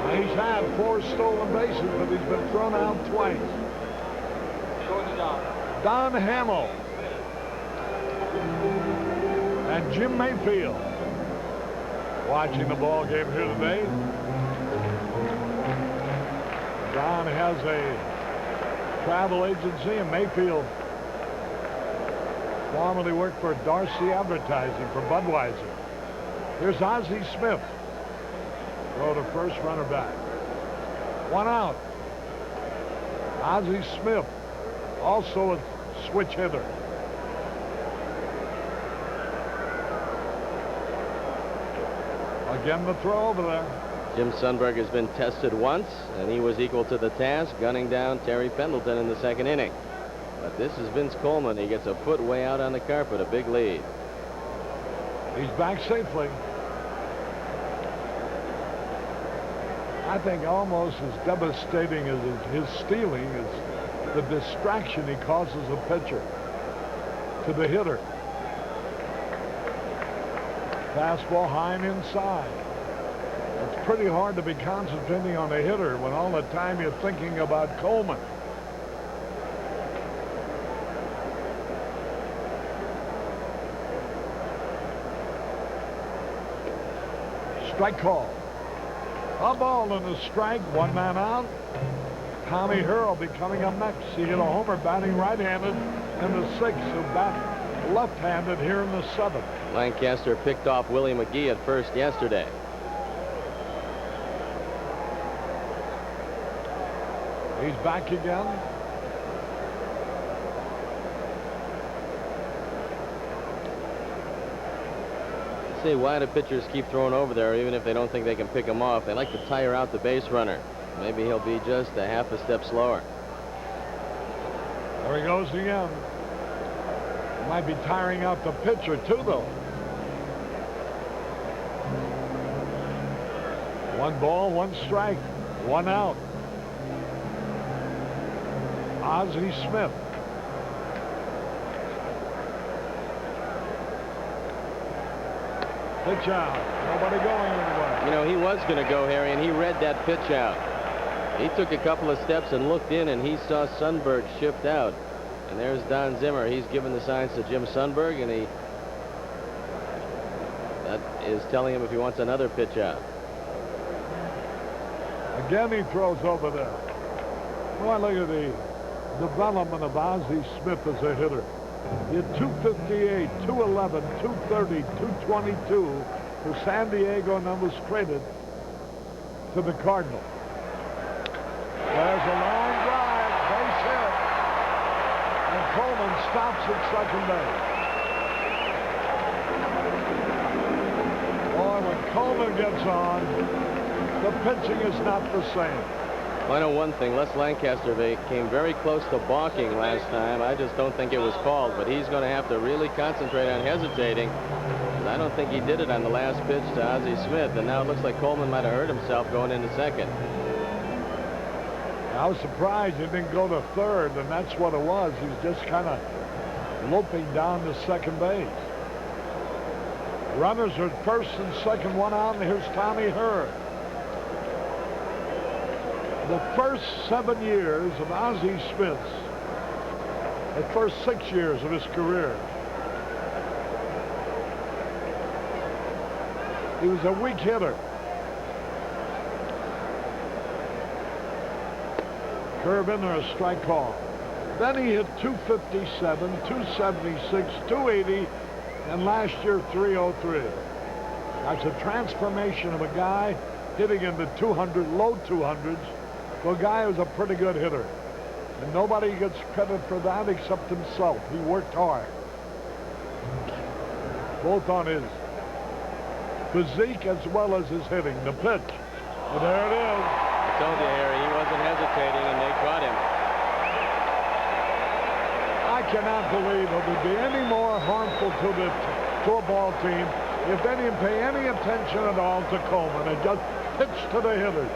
Now, he's had 4 stolen bases, but he's been thrown out twice.
Shortstop.
Don Hamill and Jim Mayfield watching the ball game here today. Don has a travel agency, and Mayfield formerly worked for Darcy Advertising for Budweiser. Here's Ozzie Smith. Throw to first, runner back. 1 out. Ozzie Smith, also a switch hitter. Again, the throw over there.
Jim Sundberg has been tested once, and he was equal to the task, gunning down Terry Pendleton in the 2nd inning. But this is Vince Coleman. He gets a foot way out on the carpet, a big lead.
He's back safely. I think almost as devastating as his stealing is the distraction he causes a pitcher to the hitter. Fastball high and inside. It's pretty hard to be concentrating on the hitter when all the time you're thinking about Coleman. Strike call. A ball and a strike, 1 man out. Tommy Herr will be coming up next. He hit a homer batting right-handed in the 6th, who bat left-handed here in the 7th.
Lancaster picked off Willie McGee at first yesterday.
He's back again.
say, why do pitchers keep throwing over there, even if they don't think they can pick him off? They like to tire out the base runner. Maybe he'll be just a half a step slower.
There he goes again. Might be tiring out the pitcher, too, though. 1 ball, 1 strike, 1 out. Ozzie Smith. Pitch out. Nobody going anywhere.
You know, he was going to go, Harry, and he read that pitch out. He took a couple of steps and looked in, and he saw Sundberg shift out. And there's Don Zimmer. He's given the signs to Jim Sundberg, and that is telling him if he wants another pitch out.
Again, he throws over there. Well, look at the development of Ozzie Smith as a hitter. He had 258, 211, 230, 222 for San Diego, and then was traded to the Cardinals. There's a long drive, base hit, and Coleman stops at second base. Boy, when Coleman gets on, the pitching is not the same.
Well, I know one thing. Les Lancaster came very close to balking last time. I just don't think it was called, but he's going to have to really concentrate on hesitating. And I don't think he did it on the last pitch to Ozzie Smith, and now it looks like Coleman might have hurt himself going into second.
I was surprised he didn't go to third, and that's what it was. He was just kind of loping down to second base. Runners are first and second, 1 out, and here's Tommy Hurd. The first 7 years of Ozzie Smith's, the first 6 years of his career, he was a weak hitter. Curve in there, a strike call. Then he hit 257, 276, 280, and last year 303. That's a transformation of a guy hitting in the 200, low 200s, to a guy who's a pretty good hitter. And nobody gets credit for that except himself. He worked hard. Both on his physique as well as his hitting. The pitch. And there it is.
I told you, Harry, he wasn't hesitating, and they caught him.
I cannot believe it would be any more harmful to a ball team if they didn't pay any attention at all to Coleman and just pitch to the hitters.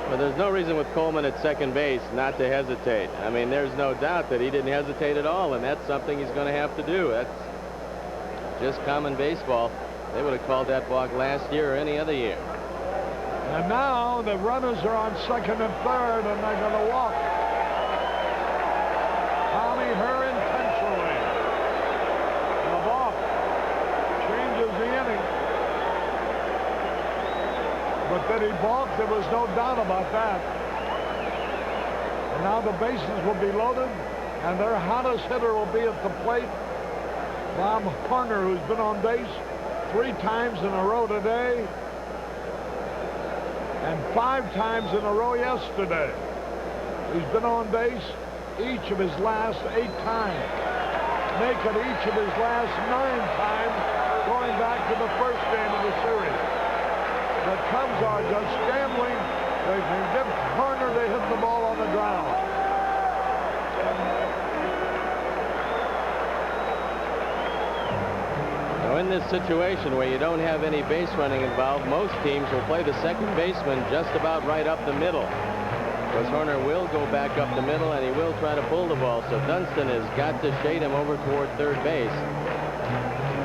But there's no reason with Coleman at second base not to hesitate. I mean, there's no doubt that he didn't hesitate at all, and that's something he's going to have to do. That's just common baseball. They would have called that walk last year or any other year.
And now the runners are on second and third, and they're going to walk. Tommy Hurd intentionally. The walk changes the inning. But that he balked, there was no doubt about that. And now the bases will be loaded, and their hottest hitter will be at the plate. Bob Horner, who's been on base 3 times in a row today, and 5 times in a row yesterday. He's been on base each of his last 8 times, making each of his last 9 times going back to the first game of the series. The Cubs are just gambling. They can get Horner to hit the ball on the ground.
Now, in this situation where you don't have any base running involved, most teams will play the second baseman just about right up the middle. Because Horner will go back up the middle, and he will try to pull the ball. So Dunston has got to shade him over toward third base.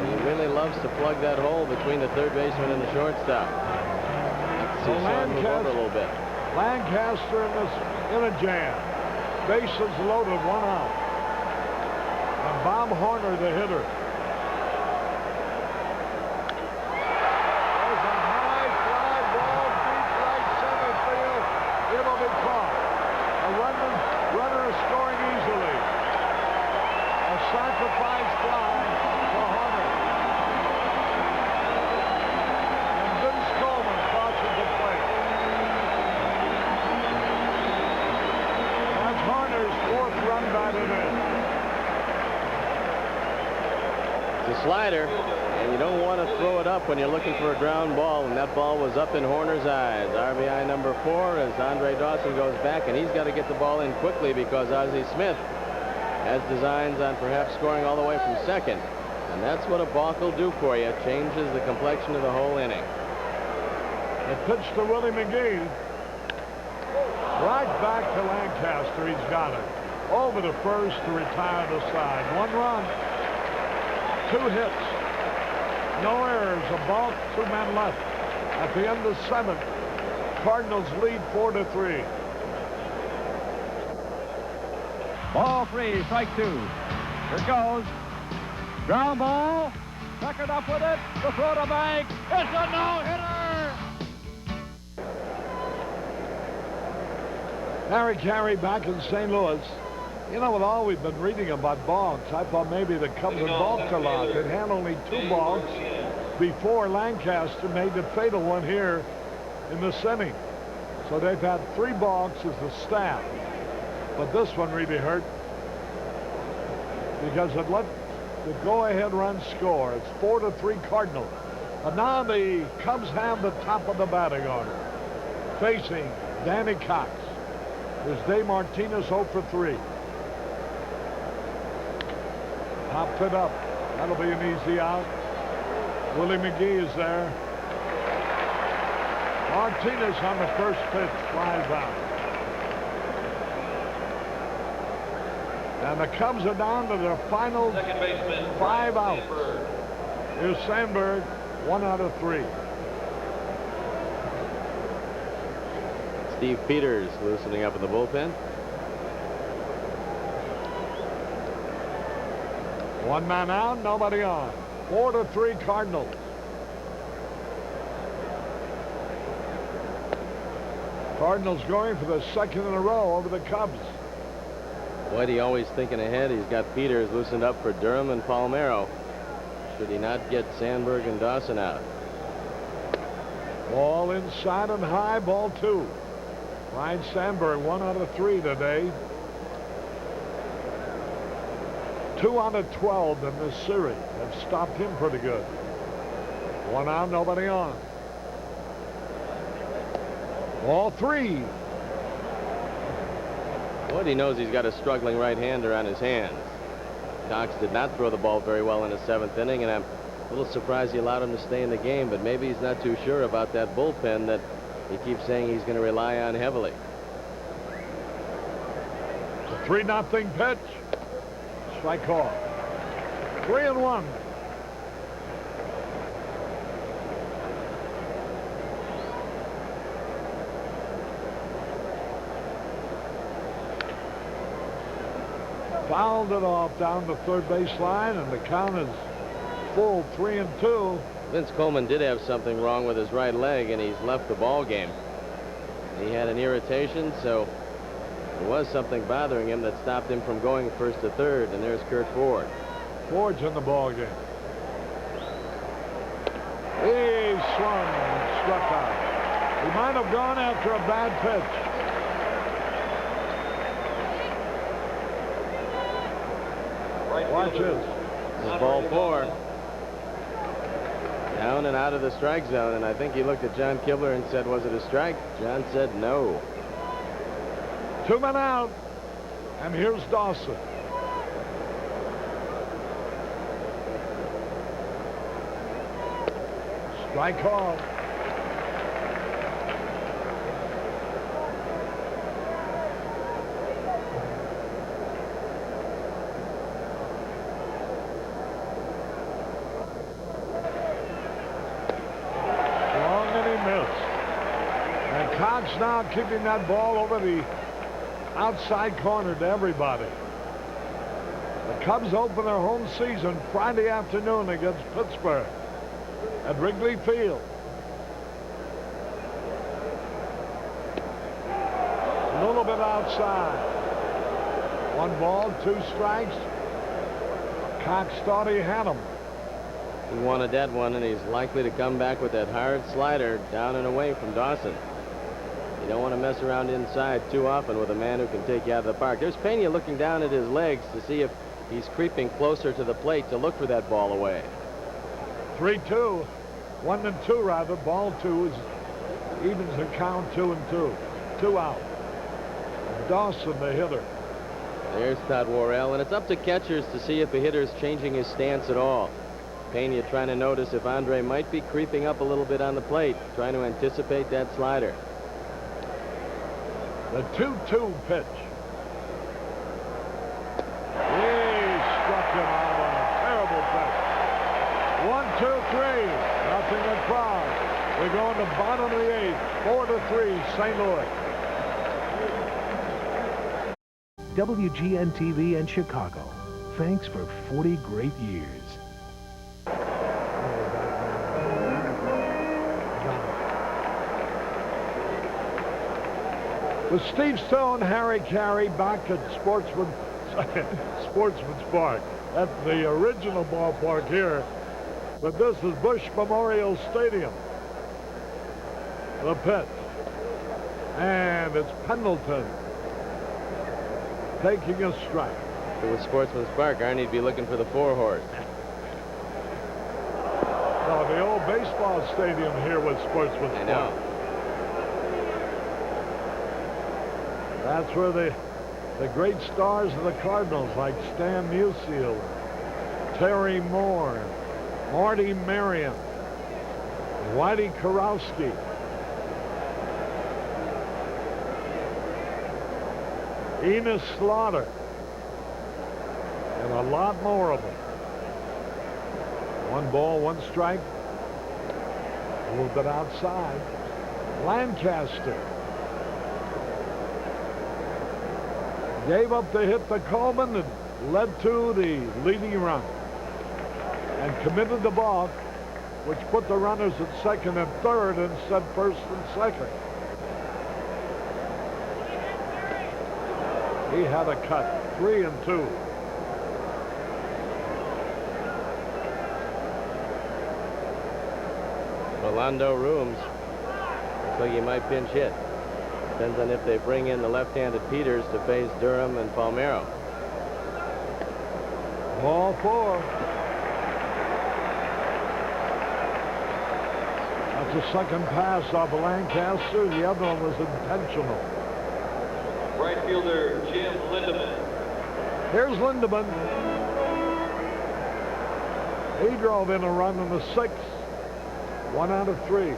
He really loves to plug that hole between the third baseman and the shortstop.
So
Lancaster
in a jam. Bases loaded, 1 out. And Bob Horner, the hitter. There's a high fly ball deep right center field. It'll be caught. A runner is scoring easily. A sacrifice fly for Horner. And Vince Coleman crosses the plate. That's Horner's 4th run batted in.
slider, and you don't want to throw it up when you're looking for a ground ball, and that ball was up in Horner's eyes. RBI number 4 as Andre Dawson goes back, and he's got to get the ball in quickly because Ozzie Smith has designs on perhaps scoring all the way from second. And that's what a balk will do for you. It changes the complexion of the whole inning.
The pitch to Willie McGee. Right back to Lancaster. He's got it. Over to first to retire the side. 1 run. 2 hits. No errors. A balk. 2 men left. At the end of 7th, Cardinals lead 4-3.
Ball 3, strike 2. Here it goes. Ground ball. Second up with it. The throw to Bank. It's a no-hitter.
Harry Caray back in St. Louis. You know, with all we've been reading about balks, I thought maybe the Cubs had balked a lot. They'd had only 2 balks before Lancaster made the fatal one here in this inning. So they've had 3 balks as the staff. But this one really hurt because it let the go-ahead run score. It's 4-3 Cardinals. But now the Cubs have the top of the batting order. Facing Danny Cox. There's Dave Martinez 0 for 3. Popped it up. That'll be an easy out. Willie McGee is there. Martinez on the first pitch flies out. And the Cubs are down to their final 5 outs. Here's Sandberg, 1 out of 3.
Steve Peters loosening up in the bullpen.
1 man out, nobody on. 4-3 Cardinals. Cardinals going for the 2nd in a row over the Cubs.
Whitey always thinking ahead. He's got Peters loosened up for Durham and Palmeiro. Should he not get Sandberg and Dawson out?
Ball inside and high, ball 2. Ryan Sandberg 1 out of 3 today. 2 out of 12 in this series have stopped him pretty good. 1 out, nobody on. Ball 3.
Whitey knows he's got a struggling right-hander on his hands. Cox did not throw the ball very well in the 7th inning, and I'm a little surprised he allowed him to stay in the game, but maybe he's not too sure about that bullpen that he keeps saying he's going to rely on heavily.
The 3-0 pitch. Strike call. 3-1. Fouled it off down the third base line, and the count is full 3-2.
Vince Coleman did have something wrong with his right leg, and he's left the ball game. He had an irritation, so there was something bothering him that stopped him from going first to third, and there's Kurt Ford.
Ford's in the ball game. He swung and struck out. He might have gone after a bad pitch. Watch this.
This is ball 4. Down and out of the strike zone, and I think he looked at John Kibler and said, was it a strike? John said no.
2 men out, and here's Dawson. Strike call. Cox now kicking that ball over the outside corner to everybody. The Cubs open their home season Friday afternoon against Pittsburgh at Wrigley Field. A little bit outside. 1 ball, 2 strikes. Cox thought he had him.
He wanted that one, and he's likely to come back with that hard slider down and away from Dawson. You don't want to mess around inside too often with a man who can take you out of the park. There's Pena looking down at his legs to see if He's creeping closer to the plate to look for that ball away.
3-2. 1-2 rather. Ball 2 is evens the count. 2-2. 2 out. Dawson, the hitter.
There's Todd Worrell, and it's up to catchers to see if the hitter's changing his stance at all. Pena trying to notice if Andre might be creeping up a little bit on the plate, trying to anticipate that slider.
The 2-2 pitch. He struck him out on a terrible pitch. 1-2-3. Nothing at five. We're going to bottom of the 8th. 4-3, St. Louis.
WGN-TV and Chicago. Thanks for 40 great years.
With Steve Stone, Harry Caray back at Sportsman's Park. That's the original ballpark here. But this is Busch Memorial Stadium. The pitch. And it's Pendleton taking a strike.
If it was Sportsman's Park, Arnie'd be looking for the 4-horse.
No, the old baseball stadium here was Sportsman's
I know.
Park. That's where the great stars of the Cardinals like Stan Musial, Terry Moore, Marty Marion, Whitey Karowski. Enos Slaughter, and a lot more of them. 1 ball, 1 strike. A little bit outside. Lancaster gave up the hit to Coleman and led to the leading run and committed the balk, which put the runners at second and third instead first and second. He had a cut. 3-2.
Rolando Rooms. Looks like he might pinch hit. Depends on if they bring in the left-handed Peters to face Durham and Palmeiro.
Ball 4. That's a second pass off of Lancaster. The other one was intentional.
Right fielder Jim Lindeman.
Here's Lindeman. He drove in a run in the 6th. 1 out of 3.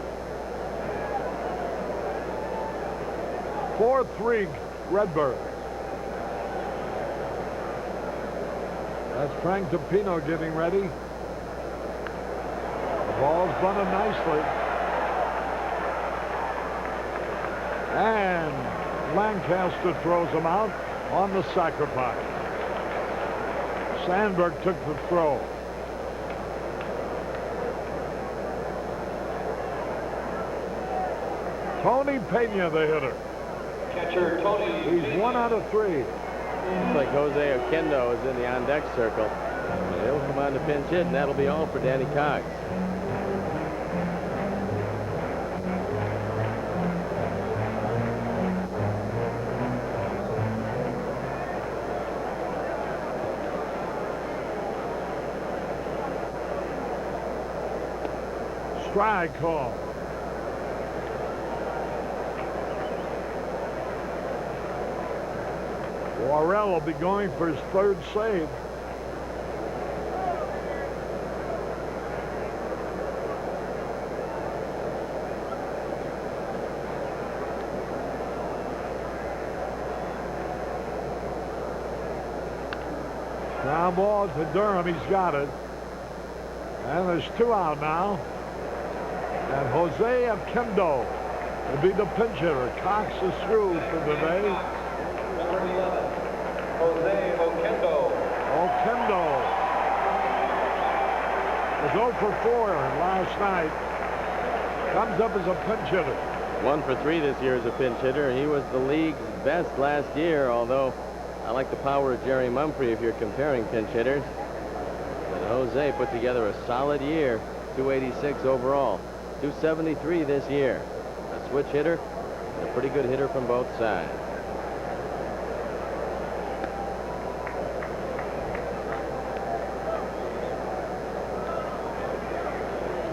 4-3 Redbird. That's Frank DePino getting ready. The ball's bunted nicely. And Lancaster throws him out on the sacrifice. Sandberg took the throw. Tony Pena, the hitter.
Catcher Tony.
He's 1 out of 3.
Looks like Jose Oquendo is in the on-deck circle. He'll come on to pinch hit, and that'll be all for Danny Cox.
Strike call. Worrell will be going for his 3rd save. Ground ball to Durham. He's got it. And there's 2 out now. And Jose Oquendo will be the pinch hitter. Cox is through for the day.
Number 11, Jose Oquendo.
Oquendo was 0 for 4 last night. Comes up as a pinch hitter.
1 for 3 this year as a pinch hitter. He was the league's best last year, although I like the power of Jerry Mumphrey if you're comparing pinch hitters. But Jose put together a solid year. 286 overall. 273 this year. A switch hitter, and a pretty good hitter from both sides.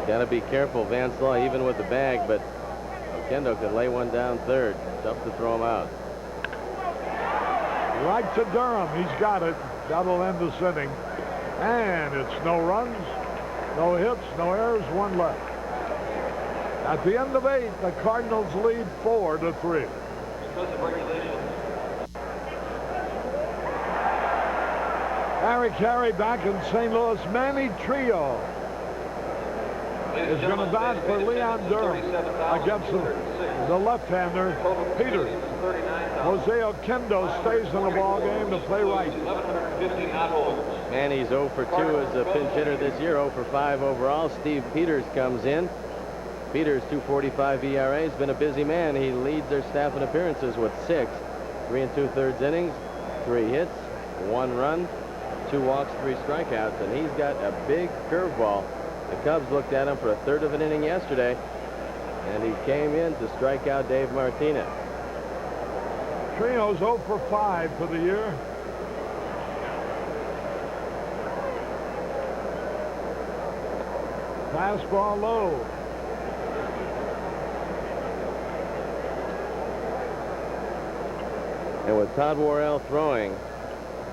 Got to be careful, Vanslaw, even with the bag, but Kendo could lay one down third. Tough to throw him out.
Right to Durham. He's got it. That'll end this inning. And it's no runs, no hits, no errors, one left. At the end of 8, the Cardinals lead 4-3.
Because of regulations.
Harry Caray back in St. Louis. Manny Trio is going to bat for Leon Durham against the left-hander, Peters. Jose Oquendo stays in the ball game to play right.
Manny's 0 for 2 as a pinch hitter this year, 0 for 5 overall. Steve Peters comes in. Peters, 2.45 ERA, has been a busy man. He leads their staff in appearances with 6, 3 2/3 innings, 3 hits, 1 run, 2 walks, 3 strikeouts, and he's got a big curveball. The Cubs looked at him for a third of an inning yesterday, and he came in to strike out Dave Martinez.
Trio's 0 for 5 for the year. Fastball low.
And with Todd Worrell throwing,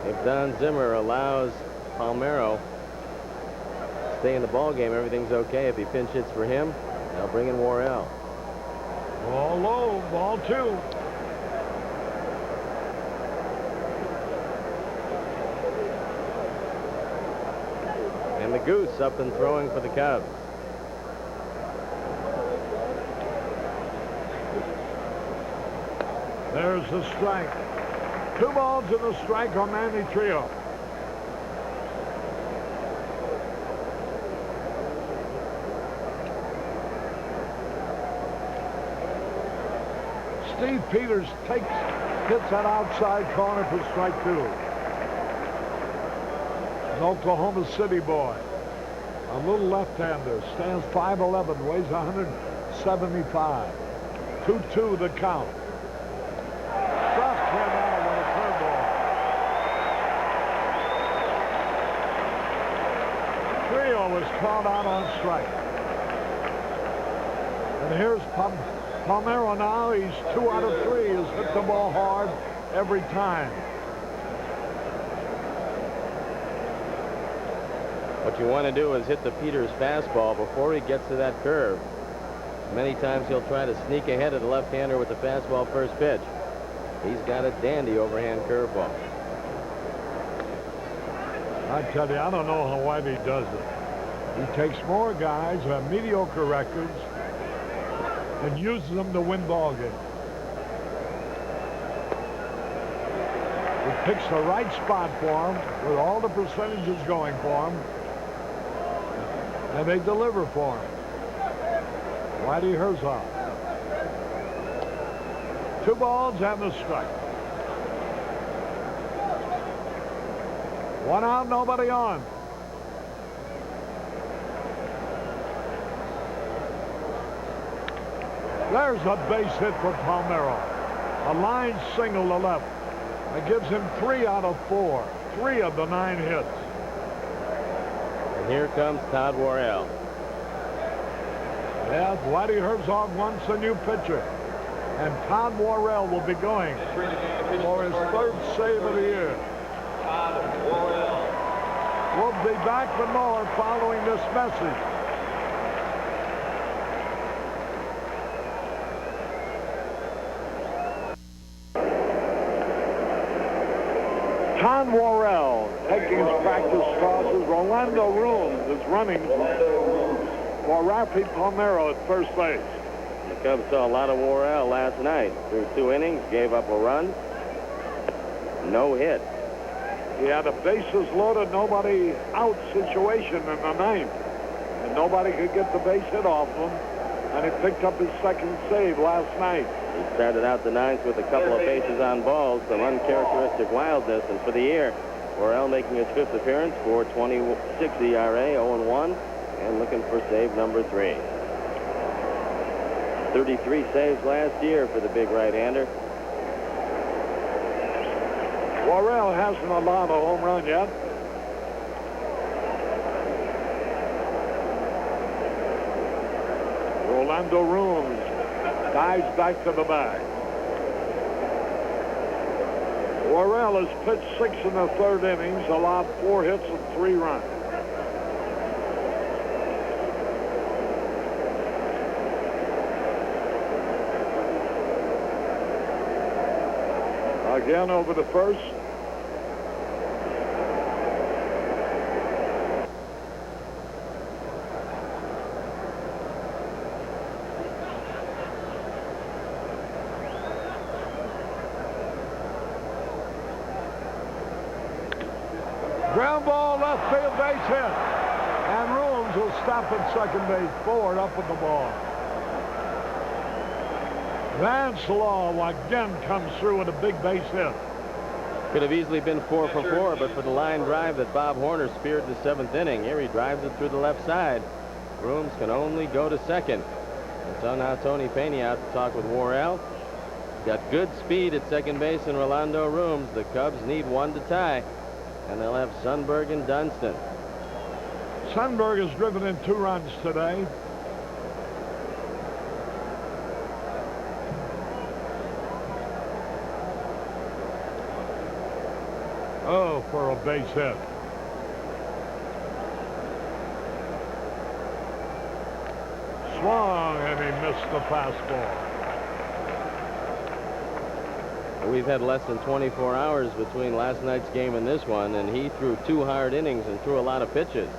if Don Zimmer allows Palmeiro to stay in the ball game, everything's okay. If he pinch hits for him, they'll bring in Worrell.
Ball low, ball 2.
And the Goose up and throwing for the Cubs.
There's the strike. 2 balls and a strike on Manny Trio. Steve Peters hits that outside corner for strike 2. An Oklahoma City boy. A little left-hander. Stands 5'11", weighs 175. 2-2 the count. Struck him out with a curveball. Trio was caught out on strike. And here's Palmeiro now. He's 2 out of 3. He's hit the ball hard every time.
What you want to do is hit the Peters fastball before he gets to that curve. Many times he'll try to sneak ahead of the left-hander with the fastball first pitch. He's got a dandy overhand curveball.
I tell you, I don't know how Whitey does it. He takes more guys who have mediocre records and uses them to win ball games. He picks the right spot for him with all the percentages going for him, and they deliver for him. Whitey Herzog. 2 balls and a strike. 1 out, nobody on. There's a base hit for Palmeiro. A line single to left. That gives him 3 out of 4. 3 of the 9 hits.
And here comes Todd Worrell.
Yeah, Whitey Herzog wants a new pitcher. And Todd Worrell will be going for his 3rd save of the year.
Todd Worrell.
We'll be back with more following this message. Todd Worrell taking his practice tosses. Rolando Runes is running for Rafi Palmeiro at first base.
The Cubs saw a lot of Worrell last night. Through 2 innings, gave up a run, no hit.
He had a bases loaded, nobody out situation in the 9th. And nobody could get the base hit off him. And he picked up his 2nd save last night.
He started out the 9th with a couple of bases on balls, some uncharacteristic wildness, and for the year, Worrell making his 5th appearance, 4.26 ERA, 0-1, and looking for save number 3. 33 saves last year for the big right-hander.
Worrell hasn't allowed a home run yet. Rolando Rooms dives back to the bag. Worrell has pitched 6 in the 3rd innings, allowed 4 hits and 3 runs. Again over the first. Ground ball, left field, base hit. And Rooms will stop at second base. Ford up with the ball. Vance Law again comes through with a big base hit.
Could have easily been 4 for 4, but for the line drive that Bob Horner speared in the 7th inning. Here he drives it through the left side. Rooms can only go to second. And so now Tony Peña out to talk with Worrell. Got good speed at second base in Rolando Rooms. The Cubs need 1 to tie. And they'll have Sundberg and Dunston.
Sundberg has driven in 2 runs today. Oh, for a base hit. Swung, and he missed the fastball.
We've had less than 24 hours between last night's game and this one, and he threw 2 hard innings and threw a lot of pitches,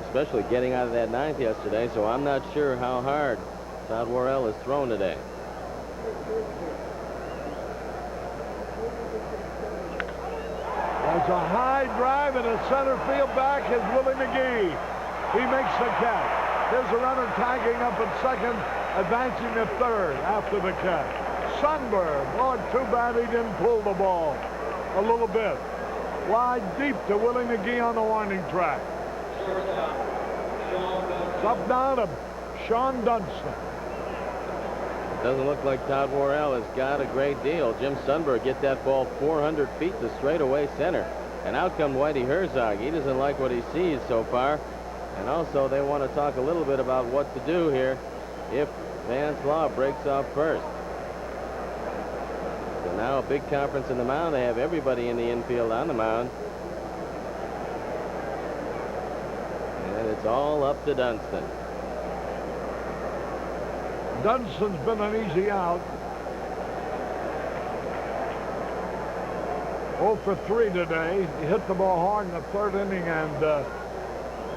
especially getting out of that 9th yesterday, so I'm not sure how hard Todd Worrell has thrown today.
There's a high drive in the center field back is Willie McGee. He makes the catch. Here's a runner tagging up at second, advancing to third after the catch. Sundberg, Lord, too bad he didn't pull the ball a little bit. Wide deep to Willie McGee on the warning track. It's up now to Sean Dunston.
Doesn't look like Todd Worrell has got a great deal. Jim Sundberg get that ball 400 feet to straightaway center. And out come Whitey Herzog. He doesn't like what he sees so far. And also they want to talk a little bit about what to do here if Vance Law breaks off first. So now a big conference in the mound. They have everybody in the infield on the mound. And it's all up to Dunston.
Dunston's been an easy out. 0 for 3 today. He hit the ball hard in the 3rd inning, and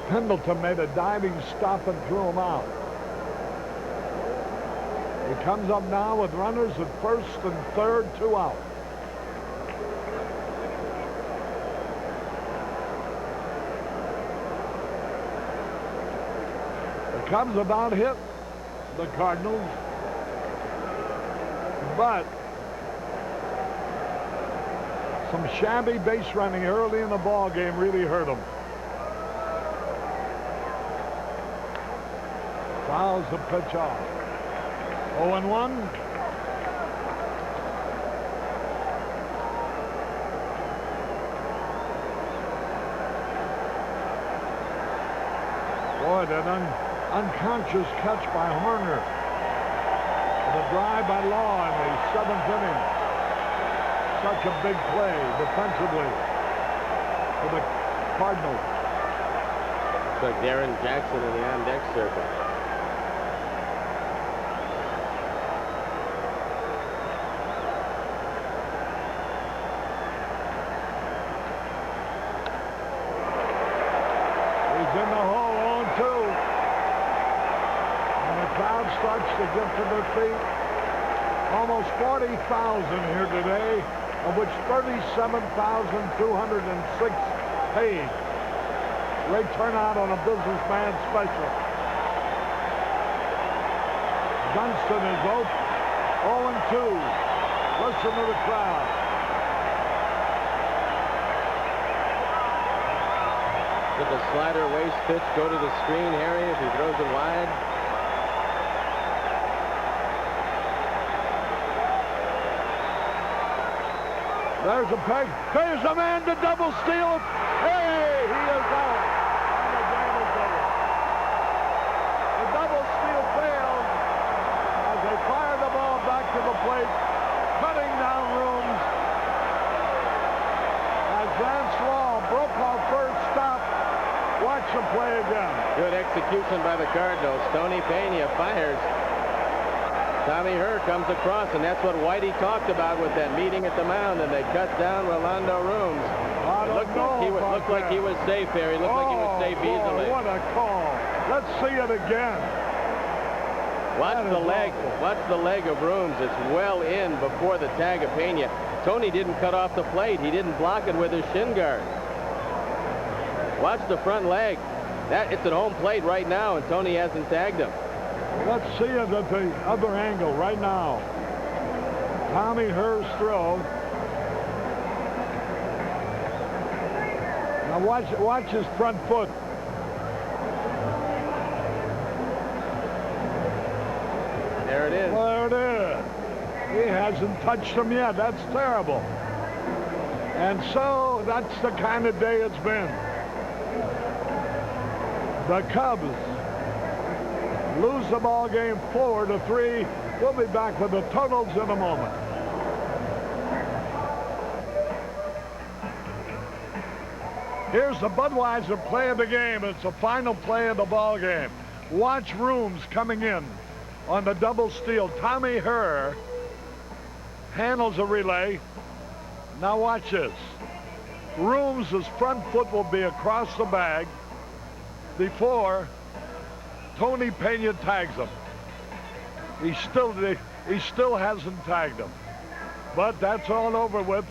Pendleton made a diving stop and threw him out. He comes up now with runners at first and third, 2 out. The Cubs about hit the Cardinals, but some shabby base running early in the ball game really hurt them. Fouls the pitch off. 0-1. Boy, that unconscious catch by Horner. The drive by Law in the 7th inning. Such a big play defensively for the Cardinals.
It's like Darren Jackson in the on-deck circle.
He's in the hole, 0-2. And the crowd starts to get to their feet. Almost 40,000 here today, of which 37,206 paid. Great turnout on a businessman special. Dunston is 0-2. Listen to the crowd.
Did the slider waste pitch go to the screen, Harry, if he throws it wide?
There's a peg. There's a man to double steal. Hey, he is out. And the game is over. The double steal failed.
Tony Pena fires. Tommy Herr comes across, and that's what Whitey talked about with that meeting at the mound, and they cut down Rolando Rooms.
I don't know
Looked like he was safe there. He looked like he was safe easily.
What a call. Let's see it again.
Watch the leg. Watch the leg of Rooms. It's well in before the tag of Pena. Tony didn't cut off the plate. He didn't block it with his shin guard. Watch the front leg. It's at home plate right now, and Tony hasn't tagged him.
Let's see it at the other angle right now. Tommy Herr's throw. Now watch his front foot.
There it is.
There it is. He hasn't touched him yet. That's terrible. And so that's the kind of day it's been. The Cubs lose the ball game 4-3. We'll be back with the totals in a moment. Here's the Budweiser play of the game. It's the final play of the ball game. Watch Rooms coming in on the double steal. Tommy Herr handles a relay. Now watch this. Rooms' front foot will be across the bag before Tony Pena tags him. He still hasn't tagged him. But that's all over with.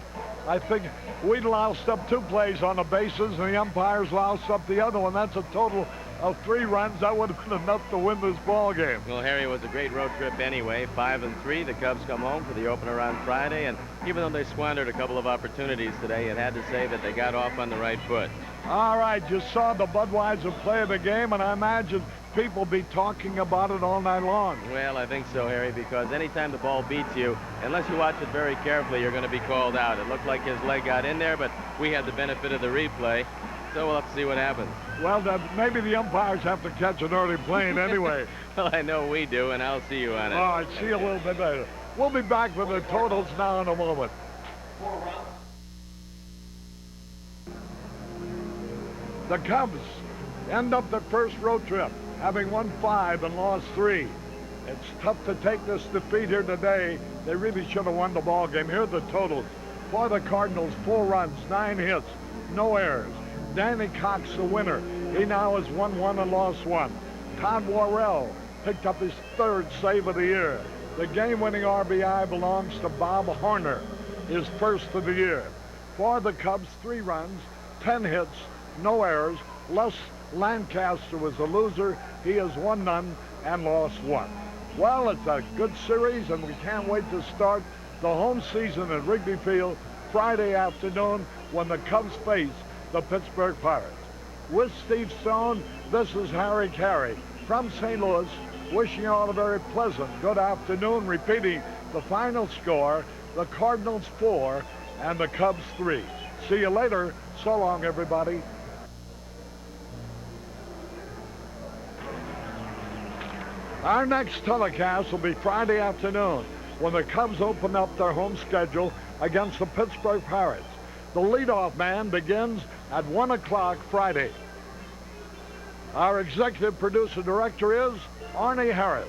I think we loused up 2 plays on the bases, and the umpires loused up the other one. That's a total of 3 runs. That would have been enough to win this ball game.
Well, Harry, it was a great road trip anyway. 5-3. The Cubs come home for the opener on Friday, and even though they squandered a couple of opportunities today, it had to say that they got off on the right foot.
All right, you saw the Budweiser play of the game, and I imagine people be talking about it all night long.
Well, I think so, Harry, because anytime the ball beats you, unless you watch it very carefully, you're going to be called out. It looked like his leg got in there, but we had the benefit of the replay, so we'll have to see what happens.
Well, maybe the umpires have to catch an early plane anyway.
Well, I know we do, and I'll see you on it.
All right, see you a little bit later. We'll be back with the totals now in a moment. The Cubs end up the first road trip, having won 5 and lost 3. It's tough to take this defeat here today. They really should have won the ball game. Here are the totals. For the Cardinals, 4 runs, 9 hits, no errors. Danny Cox, the winner. He now has won 1 and lost 1. Todd Worrell picked up his 3rd save of the year. The game-winning RBI belongs to Bob Horner, his 1st of the year. For the Cubs, 3 runs, 10 hits, no errors. Les Lancaster was the loser. He has won none and lost 1. Well, it's a good series, and we can't wait to start the home season at Wrigley Field Friday afternoon when the Cubs face the Pittsburgh Pirates. With Steve Stone, this is Harry Caray from St. Louis, wishing you all a very pleasant good afternoon, repeating the final score, the Cardinals 4 and the Cubs 3. See you later. So long, everybody. Our next telecast will be Friday afternoon when the Cubs open up their home schedule against the Pittsburgh Pirates. The leadoff man begins at 1 o'clock Friday. Our executive producer director is Arnie Harris.